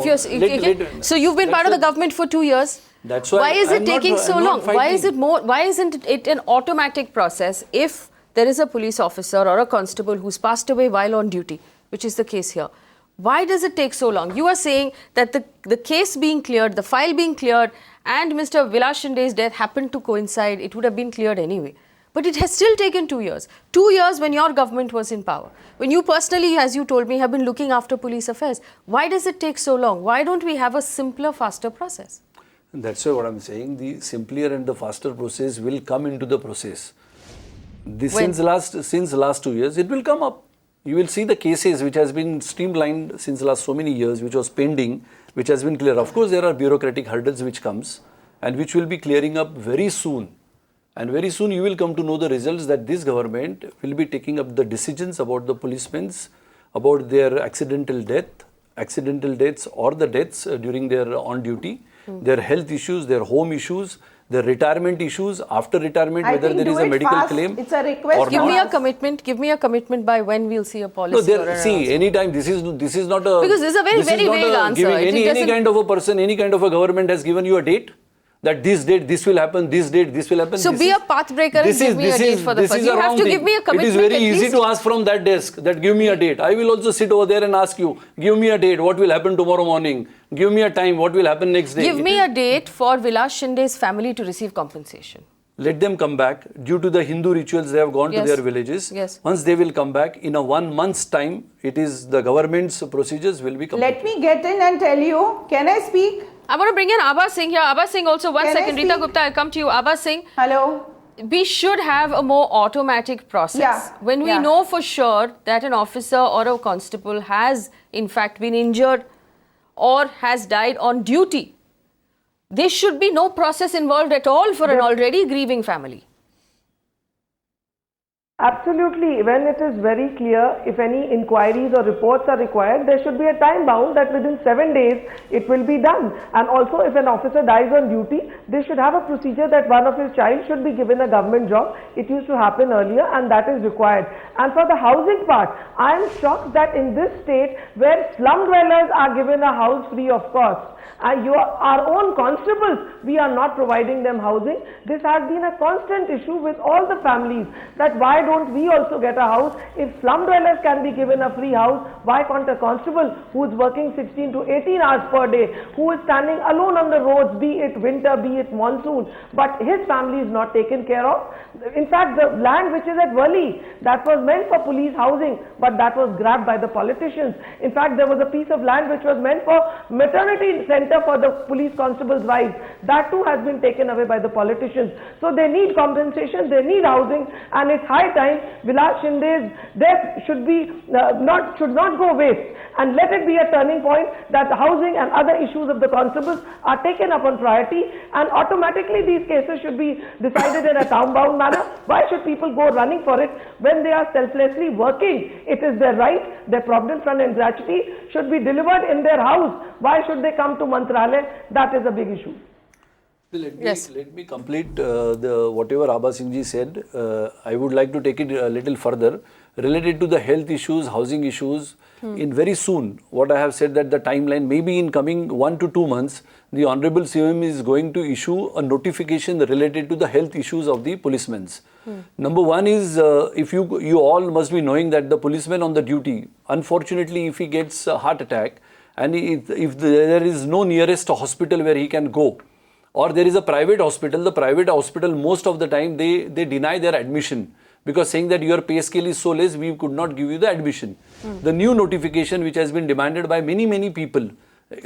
So you've been part of the government for 2 years. That's why. Why is it taking so long? Why isn't it an automatic process if there is a police officer or a constable who's passed away while on duty, which is the case here? Why does it take so long? You are saying that the case being cleared, the file being cleared, and Mr. Vilas Shinde's death happened to coincide. It would have been cleared anyway. But it has still taken 2 years. 2 years when your government was in power. When you personally, as you told me, have been looking after police affairs. Why does it take so long? Why don't we have a simpler, faster process? That's why what I'm saying. The simpler and the faster process will come into the process. Since last 2 years, it will come up. You will see the cases which has been streamlined since last so many years, which was pending, which has been clear. Of course, there are bureaucratic hurdles which comes and which will be clearing up very soon. And very soon you will come to know the results that this government will be taking up the decisions about the policemen's, about their accidental deaths or the deaths during their on duty, their health issues, their home issues, the retirement issues, after retirement, whether there is a medical claim. It's a request. Give me a commitment by when we'll see a policy. No, see, anytime, this is not a... Because this is a very vague answer. Any kind of a person, any kind of a government has given you a date, that this date, this will happen, this date, this will happen. So be a path breaker and give me a date for the first. You have to give me a commitment. It is very easy to ask from that desk that give me a date. I will also sit over there and ask you, give me a date, what will happen tomorrow morning? Give me a time, what will happen next day? Give me a date for Vilas Shinde's family to receive compensation. Let them come back. Due to the Hindu rituals, they have gone to their villages. Yes. Once they will come back, in a 1 month's time, it is the government's procedures will be completed. Let me get in and tell you, can I speak? I want to bring in Abha Singh here. Abha Singh also, one second. Rita Gupta, I'll come to you. Abha Singh. Hello. We should have a more automatic process. Yeah. When we know for sure that an officer or a constable has in fact been injured or has died on duty, there should be no process involved at all for an already grieving family. Absolutely. When it is very clear, if any inquiries or reports are required, there should be a time bound that within 7 days it will be done. And also, if an officer dies on duty, they should have a procedure that one of his child should be given a government job. It used to happen earlier, and that is required. And for the housing part, I am shocked that in this state, where slum dwellers are given a house free of cost, our own constables, we are not providing them housing. This has been a constant issue with all the families, that why don't we also get a house? If slum dwellers can be given a free house, why can't a constable who is working 16 to 18 hours per day, who is standing alone on the roads, be it winter, be it monsoon, but his family is not taken care of? In fact, the land which is at Worli, that was meant for police housing, but that was grabbed by the politicians. In fact, there was a piece of land which was meant for maternity center for the police constables' wives. That too has been taken away by the politicians. So they need compensation, they need housing, and it's high time Vilas Shinde's death should not go waste. And let it be a turning point that the housing and other issues of the constables are taken up on priority, and automatically these cases should be decided in a town-bound manner. Why should people go running for it when they are selflessly working? It is their right. Their provident fund and gratuity should be delivered in their house. Why should they come to Mantralaya? That is a big issue. Let me complete whatever Abha Singh ji said. I would like to take it a little further related to the health issues, housing issues. In very soon, what I have said that the timeline, maybe in coming 1 to 2 months, the Honorable CM is going to issue a notification related to the health issues of the policemen. Number one is, if you all must be knowing that the policeman on the duty, unfortunately, if he gets a heart attack, and if there is no nearest hospital where he can go, or there is a private hospital, the private hospital most of the time they deny their admission, because saying that your pay scale is so less, we could not give you the admission. The new notification which has been demanded by many people,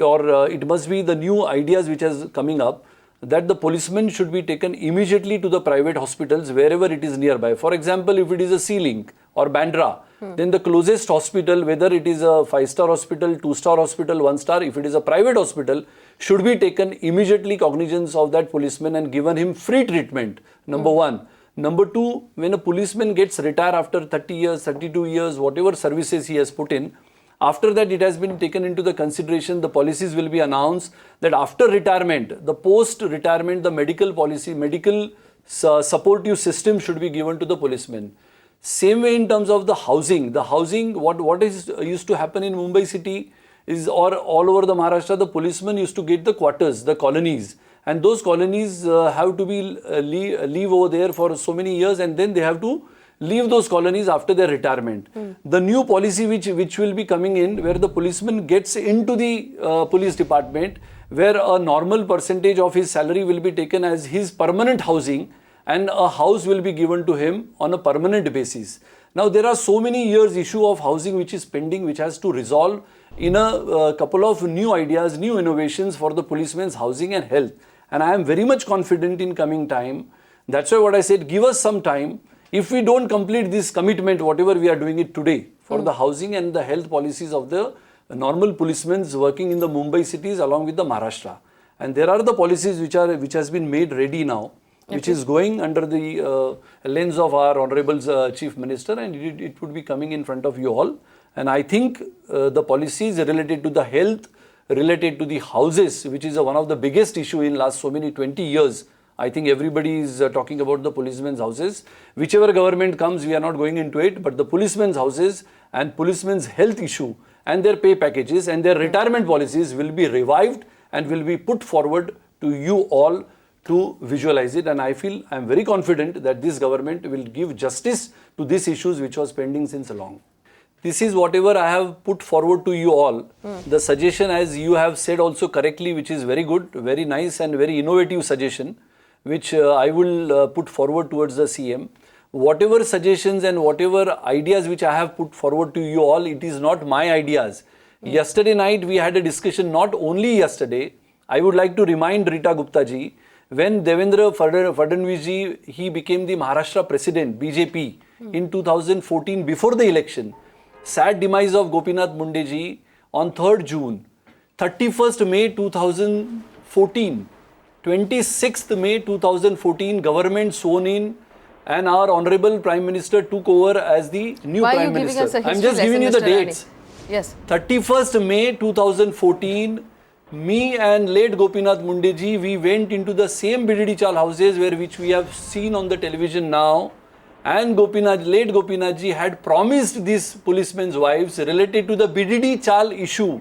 or it must be the new ideas which is coming up, that the policemen should be taken immediately to the private hospitals wherever it is nearby. For example, if it is a C-Link or Bandra, then the closest hospital, whether it is a 5-star hospital, 2-star hospital, 1-star, if it is a private hospital, should be taken immediately cognizance of that policeman and given him free treatment. Number one. Number two, when a policeman gets retired after 30 years, 32 years, whatever services he has put in, after that it has been taken into the consideration, the policies will be announced that after retirement, the post-retirement, the medical policy, medical supportive system should be given to the policeman. Same way in terms of the housing, what is used to happen in Mumbai city is, or all over the Maharashtra, the policemen used to get the quarters, the colonies. And those colonies have to be leave over there for so many years, and then they have to leave those colonies after their retirement. The new policy which will be coming in, where the policeman gets into the police department, where a normal percentage of his salary will be taken as his permanent housing, and a house will be given to him on a permanent basis. Now there are so many years issue of housing which is pending, which has to resolve in a couple of new ideas, new innovations for the policeman's housing and health. And I am very much confident in coming time. That's why what I said, give us some time. If we don't complete this commitment, whatever we are doing it today, for the housing and the health policies of the normal policemen working in the Mumbai cities along with the Maharashtra. And there are the policies which has been made ready now, which is going under the lens of our Honorable Chief Minister, and it would be coming in front of you all. And I think the policies related to the health, related to the houses, which is one of the biggest issue in last so many 20 years. I think everybody is talking about the policemen's houses. Whichever government comes, we are not going into it, but the policemen's houses and policemen's health issue and their pay packages and their retirement policies will be revived and will be put forward to you all to visualize it. And I am very confident that this government will give justice to these issues which was pending since long. This is whatever I have put forward to you all. The suggestion, as you have said also correctly, which is very good, very nice and very innovative suggestion, which I will put forward towards the CM. Whatever suggestions and whatever ideas which I have put forward to you all, it is not my ideas. Yesterday night we had a discussion, not only yesterday. I would like to remind Rita Gupta ji, when Devendra Fadnavis ji, he became the Maharashtra President, BJP, in 2014 before the election. Sad demise of Gopinath Munde ji on 3rd June, 31st May 2014, 26th May 2014, government sworn in and our honorable Prime Minister took over as the new Why Prime are you giving us Minister. a history I'm just giving you the lesson, Mr. Rane? dates. Yes. 31st May 2014, me and late Gopinath Mundeji, we went into the same BDD Chal houses which we have seen on the television now, and late Gopinath ji had promised these policemen's wives related to the BDD Chal issue,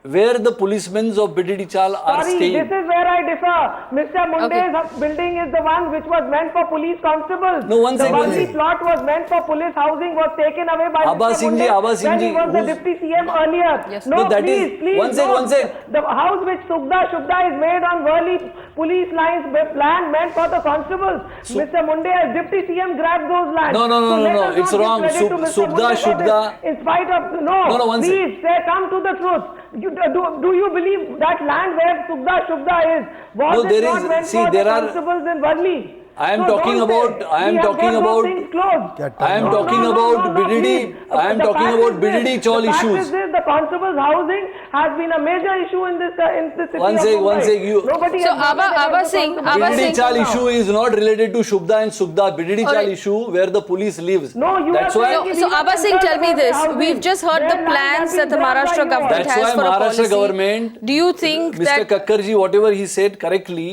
where the policemen of BDD Chal are staying. This is where I differ. Mr. Munde's building is the one which was meant for police constables. No, one second. The Bali plot was meant for police housing, was taken away by Abha Mr. Singh ji, Munde Abha Singh when he ji, was the deputy CM earlier. Yes. No, No, that please, is- please. one sec, no. one sec. The house which Shubda is made on Worli police lines land meant for the constables. Mr. Munde as deputy CM grabbed those lands. No, no, no, So no, let no, us it's not give wrong. credit to Mr. Shubda, Munde for Shubda. this. In spite of No, one sec. please say, come to the truth. Do you believe that land where Shubda is was No, it there not is- meant see, for the there are- constables in Worli? I am So talking don't say, about- I am we have talking got those about- things closed. I am talking about BDD. please. I am The talking fact about is this, BDD Chal the fact issues. is this, the constables housing has been a major issue in this city One of sec, Mumbai. one sec, you- Nobody So, has bothered about Abha the Singh, constables. Abha BDD Singh- Chal issue is not related to Shubda and Sukda. BDD Chal Alright. issue where the police lives. No, you That's are why. saying So, Abha Singh, tell me this. Housing. We've just heard the Their land plans has that the been grabbed by Maharashtra you. government That's has why for a Maharashtra policy. government. Do you think Mr. that... Kakkarji, whatever he said correctly,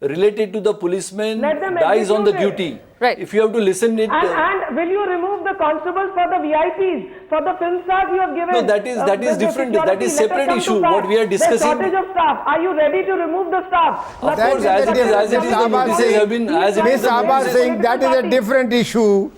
related to the policeman Let them dies on the execute it. duty. Right. If you have to listen it. And will you remove the constables for the VIPs, for the film stars you have given? No, that is the different. security? That is Let us separate come to issue. facts. What we are discussing. The shortage of staff. Are you ready to remove the staff? Of That course, is as a it is, the different- notices have been, as it is, Miss the Abha notices- Singh, that is a different issue.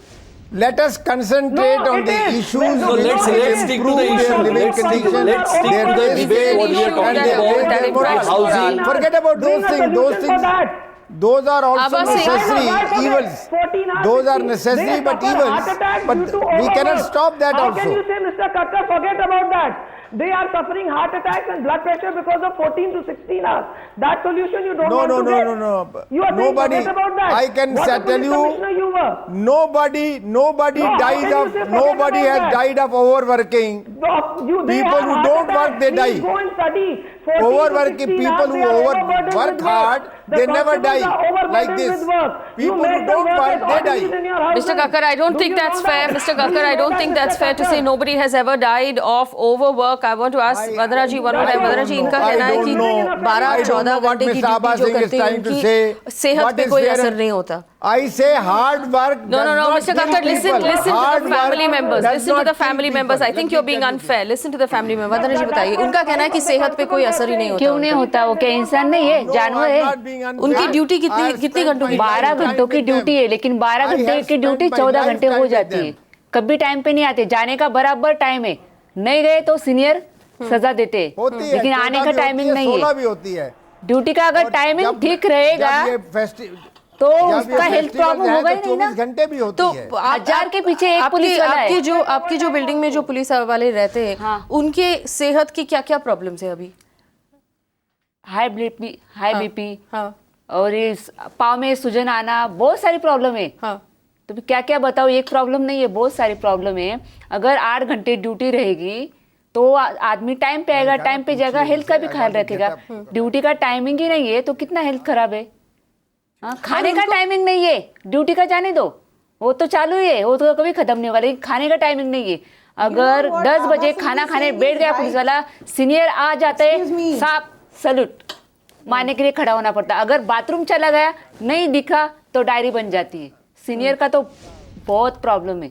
Let us concentrate No, on it the is. issues No, which let's will stick to improve the their issue. living Let's stick conditions, to their the basic debate. What we are issue talking that- about, that impacts housing. us. Forget about those Bring a things. Those solution for things. that. Those are also Abha Singh- necessary Why forget? evils. 14 hours Those are 60. necessary They but suffer evils. heart attacks But due to we cannot overwork. stop that How also. can you say, Mr. Kakkar, forget about that? They are suffering heart attacks and blood pressure because of 14 to 16 hours. That solution you don't No, want no, to no, get. no, no. You are saying Nobody- forget about that. I can What a tell police you- commissioner you were. Nobody No, how dies can you of say forget nobody about has that? died of overworking. They People have who heart don't work, attacks. they Please die. Go and study. 14 to Overworking 16 people hours, who they are overburdened work with hard, The they never constables die are overburdened like this. with work. You People who make them don't work work, as they orderlies die. in your houses. Mr. Kakkar, I don't Do think you that's know fair. that? Mr. Do Kakkar, you I know don't that, think Mr. that's fair to say Kakkar? nobody has ever died of overwork. I want to ask Vandana ji one more time. Vandana ji, इनका कहना है कि 12-14 घंटे की duty जो करते हैं उनकी सेहत पे कोई असर नहीं होता. I say hard work. No, does not Mr. kill Kakkar, listen people. to Hard the work family members. does Listen to not the kill family members. I people. think Let you're me being tell you unfair. Listen to the family members. Vandana ji बताइए. उनका कहना है कि सेहत पे कोई असर ही नहीं होता. क्यों नहीं होता? वो क्या इंसान नहीं है, No, जानवर I'm है. not being unfair. उनकी ड्यूटी I have कितनी spent घंटों की? my 12 lifetime घंटों की with them. ड्यूटी है, लेकिन 12 I घंटे have की ड्यूटी spent my 14 घंटे lifetime हो with जाती है. them. कभी टाइम पे नहीं आते. जाने का बराबर टाइम है. नहीं गए तो सीनियर सजा देते हैं. होती है, लेकिन 14 आने का भी होती टाइमिंग है, नहीं 16 है. भी होती है. ड्यूटी का अगर और टाइमिंग जब- ठीक रहेगा जब ये फेस्टिव तो जब ये उसका हेल्थ फेस्टिवल प्रॉब्लम है होगा तो ही नहीं ना. 24 घंटे भी होती तो है. हजार के पीछे एक पुलिस वाला है. आपकी जो बिल्डिंग में जो पुलिस वाले रहते हैं, हाँ. उनके सेहत की क्या-क्या प्रॉब्लम्स है अभी? हाई बीपी हाँ. और ये पाँव में सूजन आना, बहुत सारी प्रॉब्लम है. हाँ. तो क्या क्या बताओ, एक प्रॉब्लम नहीं है, बहुत सारी प्रॉब्लम है. अगर 8 घंटे ड्यूटी रहेगी तो आदमी टाइम पे आएगा, टाइम पे जाएगा, हेल्थ का भी ख्याल रखेगा. ड्यूटी का टाइमिंग ही नहीं है तो कितना हेल्थ खराब है. हाँ, खाने का टाइमिंग नहीं है, ड्यूटी का जाने दो, वो तो चालू ही है, वो तो कभी खत्म नहीं वाला. खाने का टाइमिंग नहीं है. अगर 10 बजे खाना खाने बैठ गया पुलिस वाला, सीनियर आ जाते हैं, साफ सल्यूट मारने के लिए खड़ा होना पड़ता. अगर बाथरूम चला गया, नहीं दिखा तो डायरी बन जाती है. सीनियर का तो बहुत प्रॉब्लम है.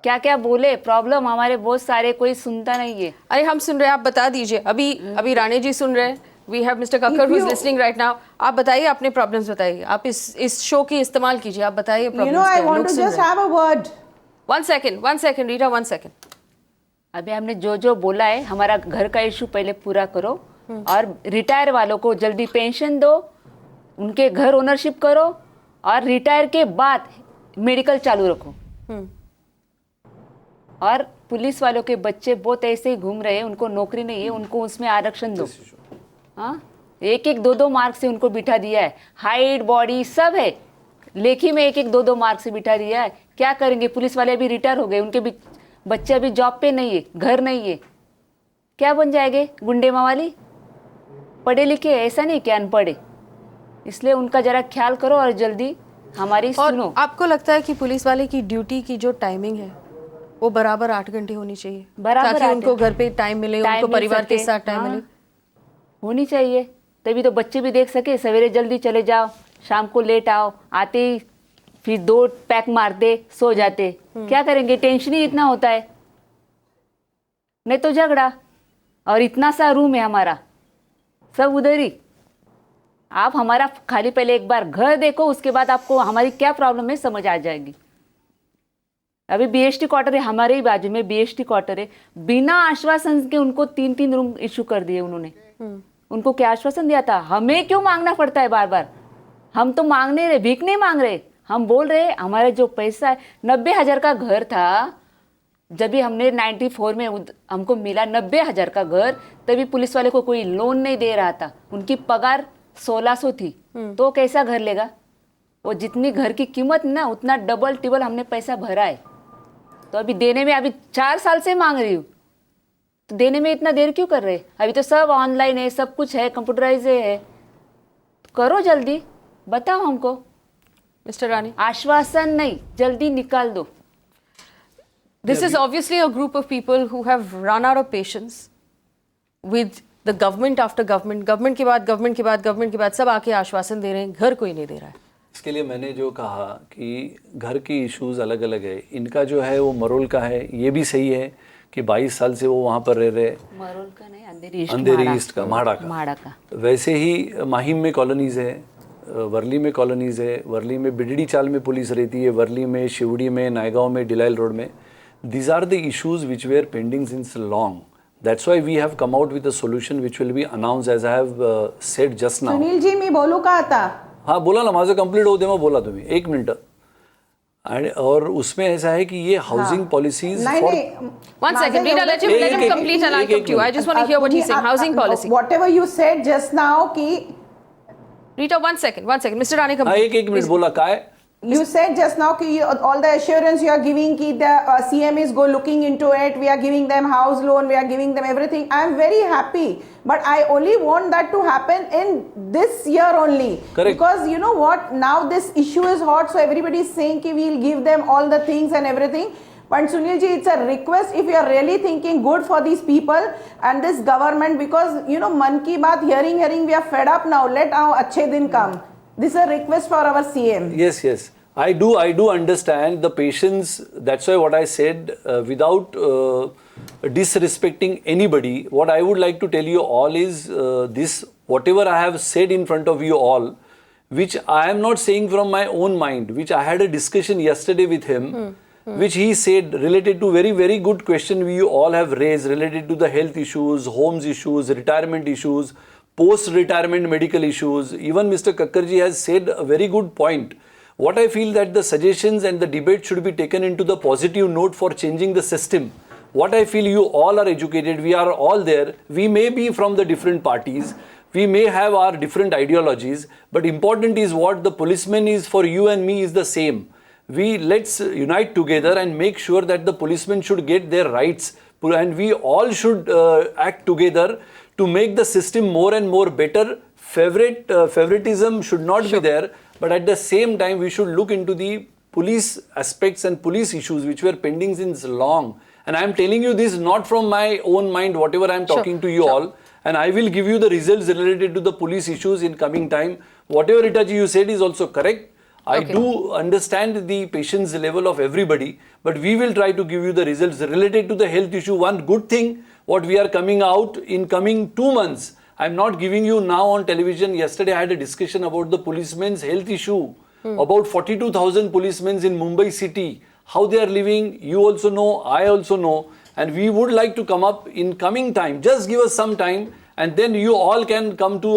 क्या क्या बोले, प्रॉब्लम हमारे बहुत सारे, कोई सुनता नहीं है. अरे हम सुन रहे हैं, आप बता दीजिए. अभी राणे जी सुन रहे हैं. We have mister Kakkar who is listening right now. आप बताइए, अपने प्रॉब्लम्स बताइए. आप इस शो की इस्तेमाल कीजिए. आप बताइए problems. I want to just have a word. One second, Rita, 1 second. अभी हमने जो बोला है, हमारा घर का इशू पहले पूरा करो और रिटायर वालों को जल्दी पेंशन दो, उनके घर ओनरशिप करो और रिटायर के बाद मेडिकल चालू रखो. और पुलिस वालों के बच्चे बहुत ऐसे ही घूम रहे हैं, उनको नौकरी नहीं है, उनको उसमें आरक्षण दो. हाँ, 1-1, 2-2 मार्क से उनको बिठा दिया है. हाइट, बॉडी सब है, लेखी में 1-1, 2-2 मार्क से बिठा दिया है. क्या करेंगे? पुलिस वाले अभी रिटायर हो गए, उनके भी बच्चे अभी जॉब पे नहीं है, घर नहीं है. क्या बन जाएंगे? गुंडे मवाली. पढ़े लिखे ऐसा नहीं कि अनपढ़े. इसलिए उनका जरा ख्याल करो और जल्दी हमारी सुनो। और आपको लगता है कि पुलिस वाले की ड्यूटी की जो टाइमिंग है वो बराबर 8 घंटे होनी चाहिए, बराबर ताकि उनको घर पे टाइम मिले, उनको परिवार के साथ टाइम मिले? होनी चाहिए, तभी तो बच्चे भी देख सके। सवेरे जल्दी चले जाओ, शाम को लेट आओ, आते ही फिर 2 पैक मारते सो जाते। क्या करेंगे, टेंशन ही इतना होता है, नहीं तो झगड़ा। और इतना सा रूम है हमारा, सब उधर ही। आप हमारा खाली पहले एक बार घर देखो, उसके बाद आपको हमारी क्या प्रॉब्लम है समझ आ जाएगी। अभी बीएसटी क्वार्टर है हमारे ही बाजू में, बीएसटी क्वार्टर है। बिना आश्वासन के उनको 3-3 रूम इशू कर दिए उन्होंने। उनको क्या आश्वासन दिया था? हमें क्यों मांगना पड़ता है बार बार? हम तो मांग नहीं रहे, भीख नहीं मांग रहे, हम बोल रहे हमारा जो पैसा है, 90,000 का घर था जब भी हमने 94 में हमको मिला 90,000 का घर, तभी पुलिस वाले को कोई लोन नहीं दे रहा था। उनकी पगार 1600 थी, तो कैसा घर लेगा? वो जितनी घर की कीमत ना, उतना डबल टिबल हमने पैसा भरा है। तो अभी देने में, अभी 4 साल से मांग रही हूँ, तो देने में इतना देर क्यों कर रहे? अभी तो सब ऑनलाइन है, सब कुछ है, कंप्यूटराइज है। करो जल्दी, बताओ हमको। मिस्टर राणे, आश्वासन नहीं, जल्दी निकाल दो। This is obviously a group of people who have run out of patience with the government after government. Government के बाद government के बाद government के बाद सब आके आश्वासन दे रहे हैं, घर कोई नहीं दे रहा है। इसके लिए मैंने जो कहा कि घर की इश्यूज अलग अलग है, इनका जो है वो मरोल का है। ये भी सही है कि 22 साल से वो वहाँ पर रह रहे। मरोल का नहीं, अंधेरी ईस्ट का, माड़ा का। वैसे ही माहिम में कॉलोनीज है, वर्ली में कॉलोनीज है, वर्ली में बिडड़ी चाल में पुलिस रहती है, वर्ली में, शिवड़ी में, नायगांव में, डिलाइल रोड में। These are the issues which were pending since long. That's why we have come out with a solution which will be announced, as I have said just now. Sunil ji, मी बोलू का आता? हाँ बोला ना, माझं कंप्लीट होऊ दे, मग बोला तुम्ही 1 मिनिट। और उसमें ऐसा है कि ये housing policies One second, Rita, let him complete and I'll come to you. I just want to hear what he's saying. Housing policy. Whatever you said just now कि Rita, one second. Mr. Rane, हाँ एक minute बोला काय? You said just now कि all the assurance you are giving कि the CM is go looking into it, we are giving them house loan, we are giving them everything. I am very happy, but I only want that to happen in this year only. Correct. Because you know what, now this issue is hot, so everybody is saying कि we'll give them all the things and everything. But Sunil ji, it's a request, if you are really thinking good for these people and this government, because you know man ki baat hearing we are fed up now. Let our अच्छे दिन come. This is a request for our CM. Yes. I do understand the patience. That's why what I said, without disrespecting anybody, what I would like to tell you all is this: whatever I have said in front of you all, which I am not saying from my own mind, which I had a discussion yesterday with him, which he said related to very, very good question we all have raised related to the health issues, homes issues, retirement issues, post-retirement medical issues. Even Mr. Kakkarji has said a very good point. What I feel that the suggestions and the debate should be taken into the positive note for changing the system. What I feel, you all are educated, we are all there. We may be from the different parties, we may have our different ideologies, but important is what the policeman is for you and me is the same. Let's unite together and make sure that the policemen should get their rights, and we all should act together to make the system more and more better. Favoritism should not be there, but at the same time we should look into the police aspects and police issues which were pending since long. And I am telling you this not from my own mind, whatever I am talking to you all, and I will give you the results related to the police issues in coming time. Whatever Rita ji you said is also correct. I do understand the patience level of everybody, but we will try to give you the results related to the health issue. One good thing, what we are coming out in coming 2 months, I am not giving you now on television. Yesterday I had a discussion about the policemen's health issue, about 42,000 policemen in Mumbai city, how they are living, you also know, I also know, and we would like to come up in coming time. Just give us some time, and then you all can come to,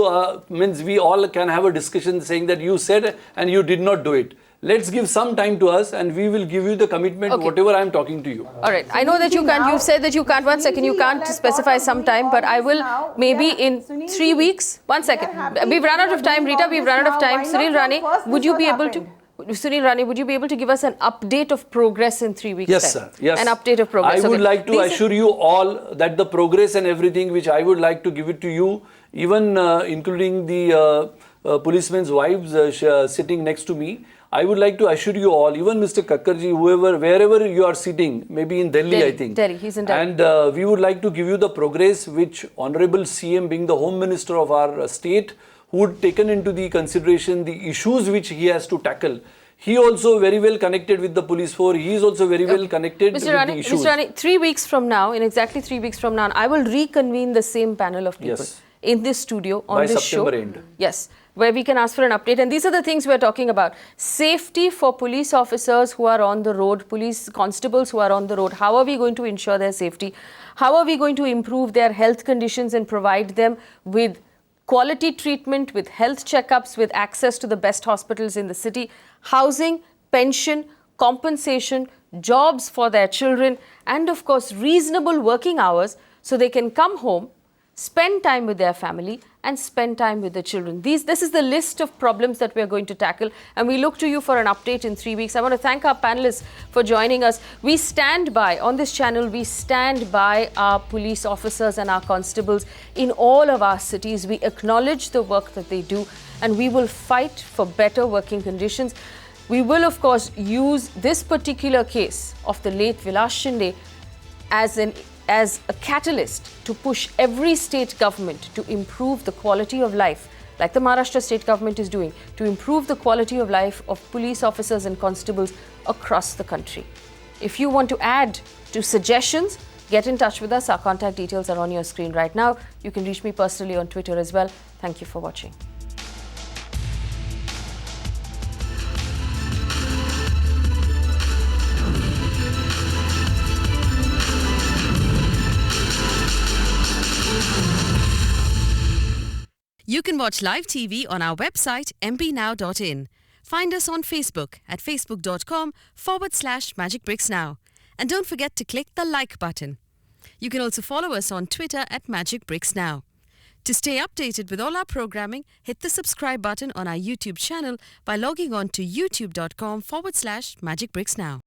we all can have a discussion saying that you said and you did not do it. Let's give some time to us and we will give you the commitment, whatever I am talking to you. All right. I know that you can't, you've said that you can't, 1 second, you can't specify some time, but I will maybe in 3 weeks. 1 second. We've run out of time, Rita, we've run out of time. Sunil Rane, would you be able to... Sunil Rane, would you be able to give us an update of progress in 3 weeks' Yes, time? sir. Yes. An update of progress. I would like to assure you all that the progress and everything which I would like to give it to you, even including the policemen's wives sitting next to me. I would like to assure you all, even Mr. Kakkarji, wherever you are sitting, maybe in Delhi, I think. Delhi, he's in Delhi. And we would like to give you the progress which Honorable CM, being the Home Minister of our state, who would taken into the consideration the issues which he has to tackle. He also very well connected with the police force. He is also very well connected with the issues. Mr. Rane, 3 weeks from now, in exactly 3 weeks from now, I will reconvene the same panel of people in this studio on this show. By September end. Yes, where we can ask for an update. And these are the things we're talking about. Safety for police officers who are on the road, police constables who are on the road. How are we going to ensure their safety? How are we going to improve their health conditions and provide them with quality treatment, with health checkups, with access to the best hospitals in the city, housing, pension, compensation, jobs for their children, and of course reasonable working hours so they can come home, spend time with their family and spend time with the children. This is the list of problems that we are going to tackle, and we look to you for an update in 3 weeks. I want to thank our panelists for joining us. We stand by, on this channel, we stand by our police officers and our constables in all of our cities. We acknowledge the work that they do, and we will fight for better working conditions. We will, of course, use this particular case of the late Vilas Shinde as a catalyst to push every state government to improve the quality of life, like the Maharashtra state government is doing, to improve the quality of life of police officers and constables across the country. If you want to add to suggestions, get in touch with us. Our contact details are on your screen right now. You can reach me personally on Twitter as well. Thank you for watching. You can watch live TV on our website mpnow.in. Find us on Facebook at facebook.com/Magicbricks Now. And don't forget to click the like button. You can also follow us on Twitter at Magicbricks Now. To stay updated with all our programming, hit the subscribe button on our YouTube channel by logging on to youtube.com/Magicbricks Now.